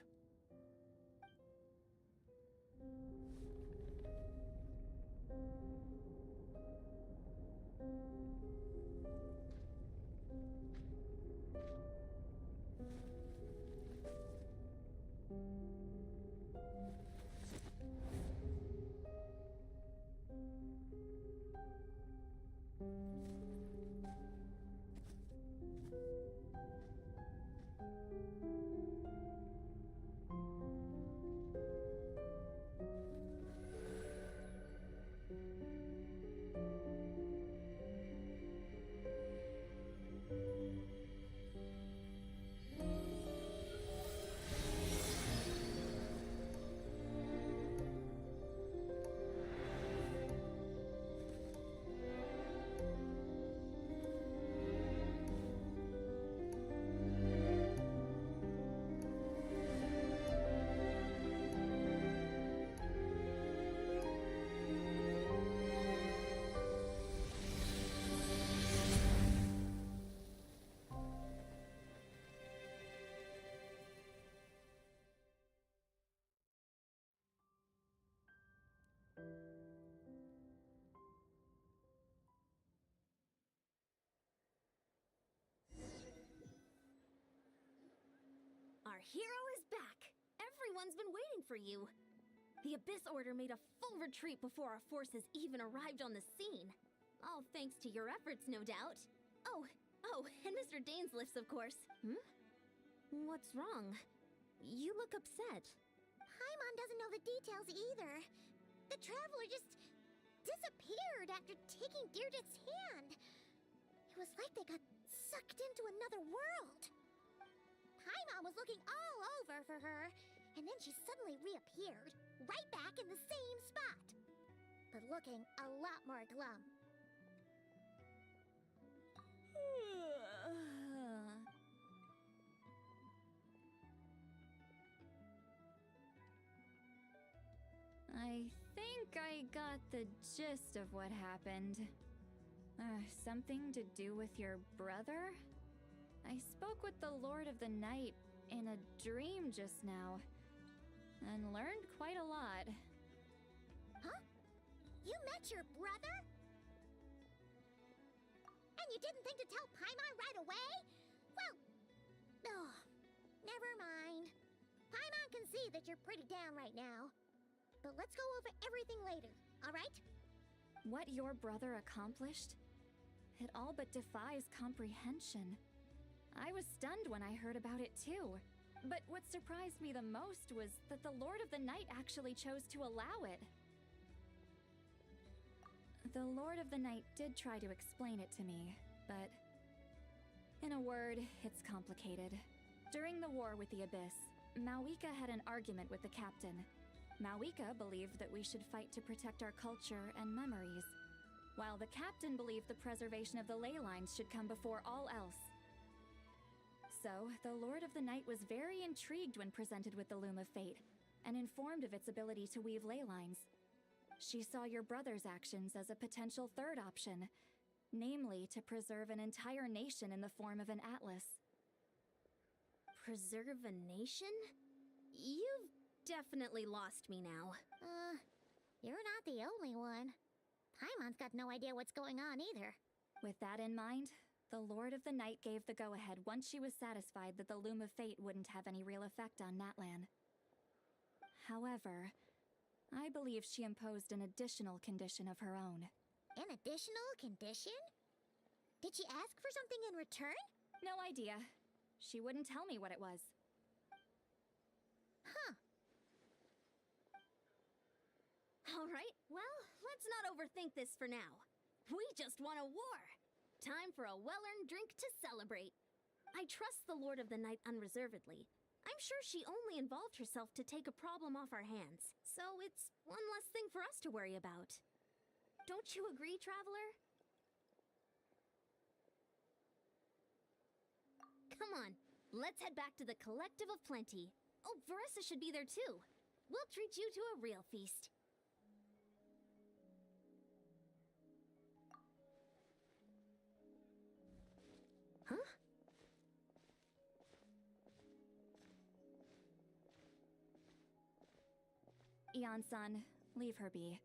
Our hero is back! Everyone's been waiting for you! The Abyss Order made a full retreat before our forces even arrived on the scene. All thanks to your efforts, no doubt. Oh, and Mr. Dainsliff's, of course. What's wrong? You look upset. Paimon doesn't know the details either. The traveler just disappeared after taking Deirdre's hand. It was like they got sucked into another world. Paimon was looking all over for her, and then she suddenly reappeared, right back in the same spot. But looking a lot more glum. I think I got the gist of what happened. Something to do with your brother? I spoke with the Lord of the Night in a dream just now, and learned quite a lot. Huh? You met your brother? And you didn't think to tell Paimon right away? Well, never mind. Paimon can see that you're pretty down right now. But let's go over everything later, alright? What your brother accomplished? It all but defies comprehension. I was stunned when I heard about it too. But what surprised me the most was that the Lord of the Night actually chose to allow it. The Lord of the Night did try to explain it to me, but in a word, it's complicated. During the war with the Abyss, Mawika had an argument with the captain. Mawika believed that we should fight to protect our culture and memories, while the captain believed the preservation of the ley lines should come before all else. So, the Lord of the Night was very intrigued when presented with the Loom of Fate, and informed of its ability to weave ley lines. She saw your brother's actions as a potential third option, namely to preserve an entire nation in the form of an atlas. Preserve a nation? You've definitely lost me now. You're not the only one. Paimon's got no idea what's going on either. With that in mind, the Lord of the Night gave the go-ahead once she was satisfied that the Loom of Fate wouldn't have any real effect on Natlan. However, I believe she imposed an additional condition of her own. An additional condition? Did she ask for something in return? No idea. She wouldn't tell me what it was. Huh. Alright, well, let's not overthink this for now. We just won a war! Time for a well-earned drink to celebrate. I trust the Lord of the Night unreservedly. I'm sure she only involved herself to take a problem off our hands, so it's one less thing for us to worry about. Don't you agree, Traveler? Come on, let's head back to the Collective of Plenty. Oh, Verissa should be there too. We'll treat you to a real feast. Huh? Eon-san, leave her be.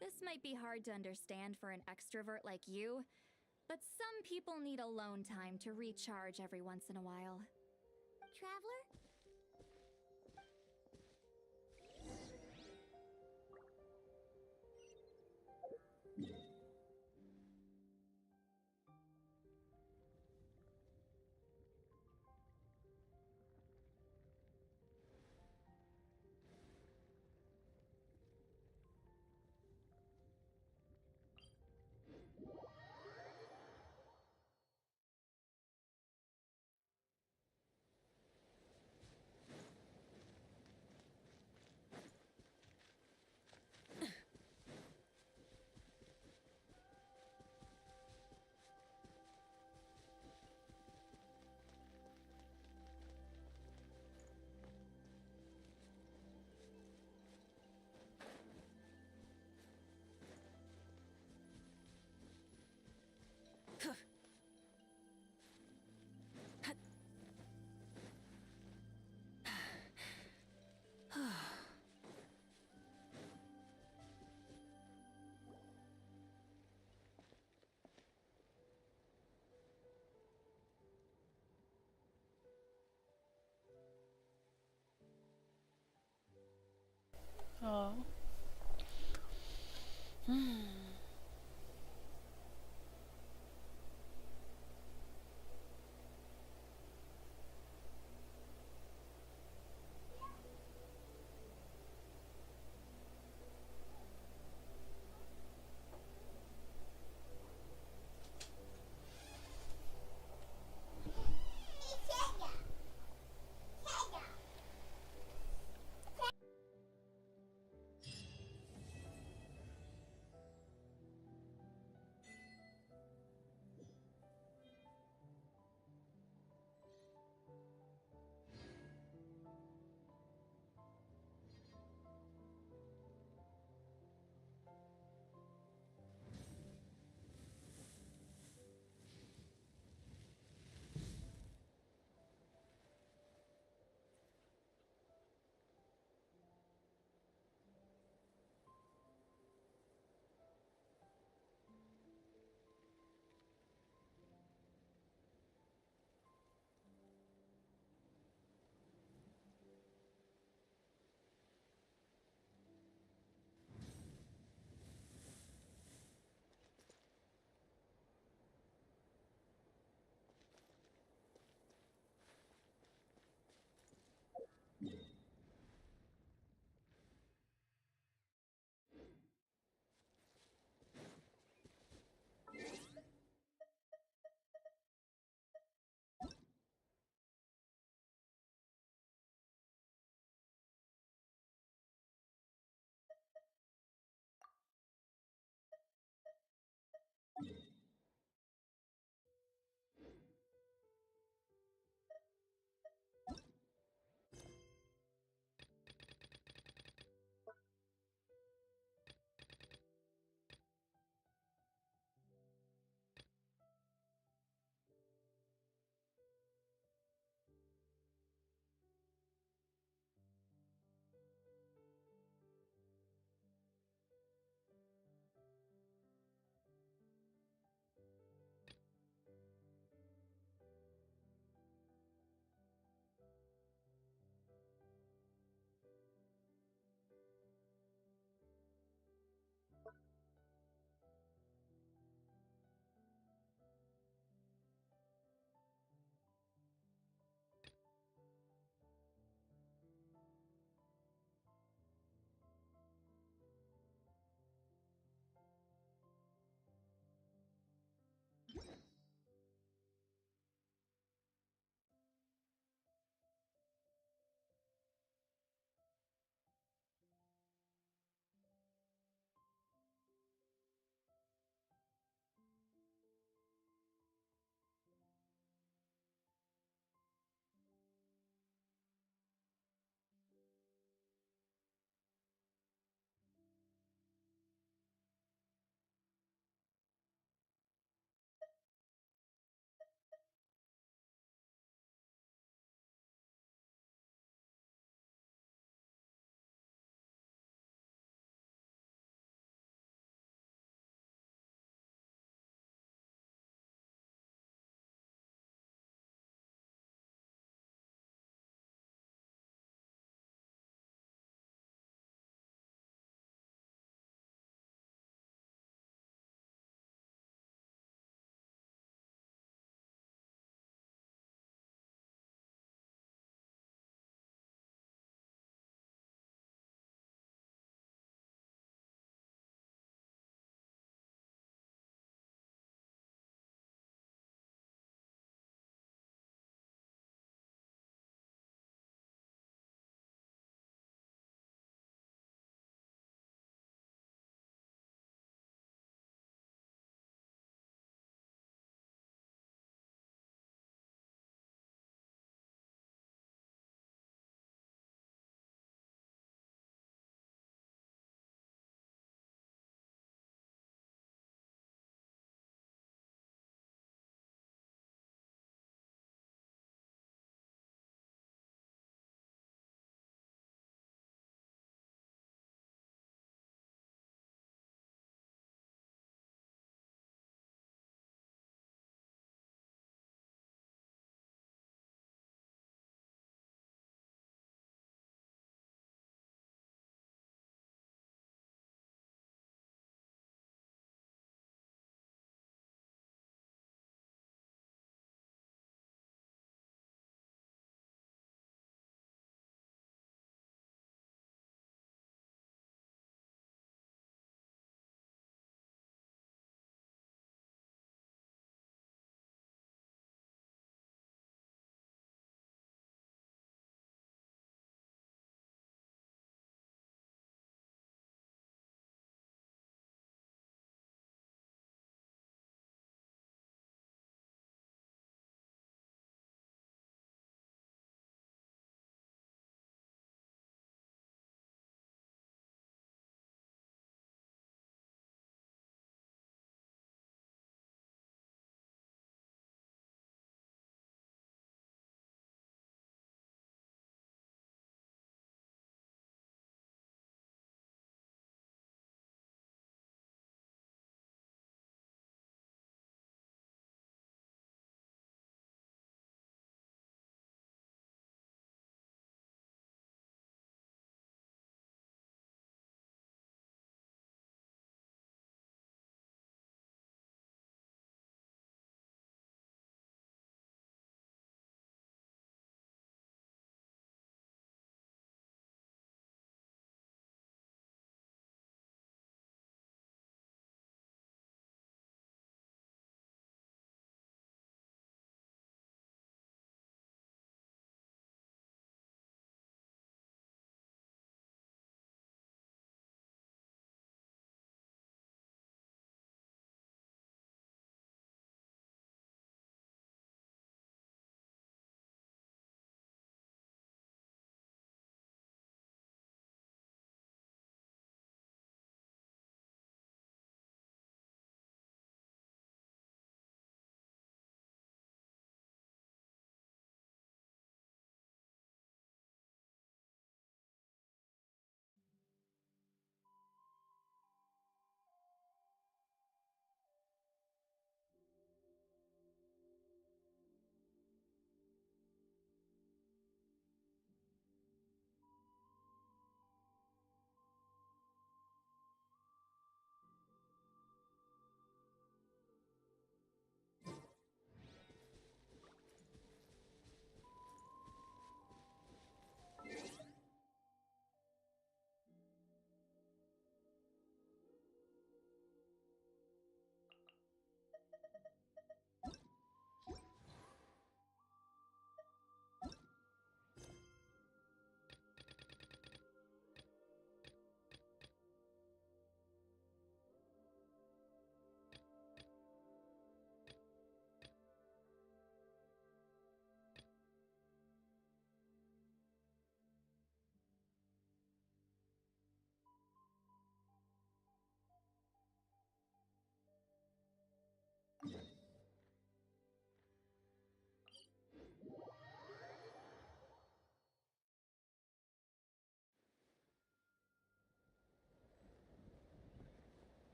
This might be hard to understand for an extrovert like you, but some people need alone time to recharge every once in a while. Traveler?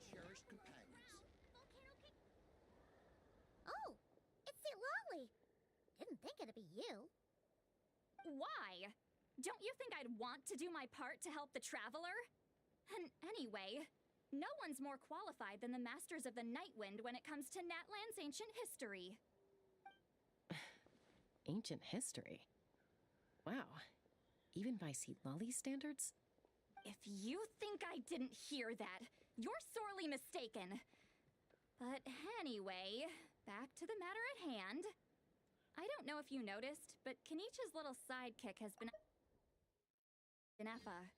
Cherished companions. Oh, it's the Lolly. Didn't think it'd be you. Why? Don't you think I'd want to do my part to help the Traveler? And anyway, no one's more qualified than the Masters of the Nightwind when it comes to Natland's ancient history. Ancient history? Wow. Even by Lolly standards? If you think I didn't hear that, you're sorely mistaken. But anyway, back to the matter at hand. I don't know if you noticed, but Kenichi's little sidekick has been Effa.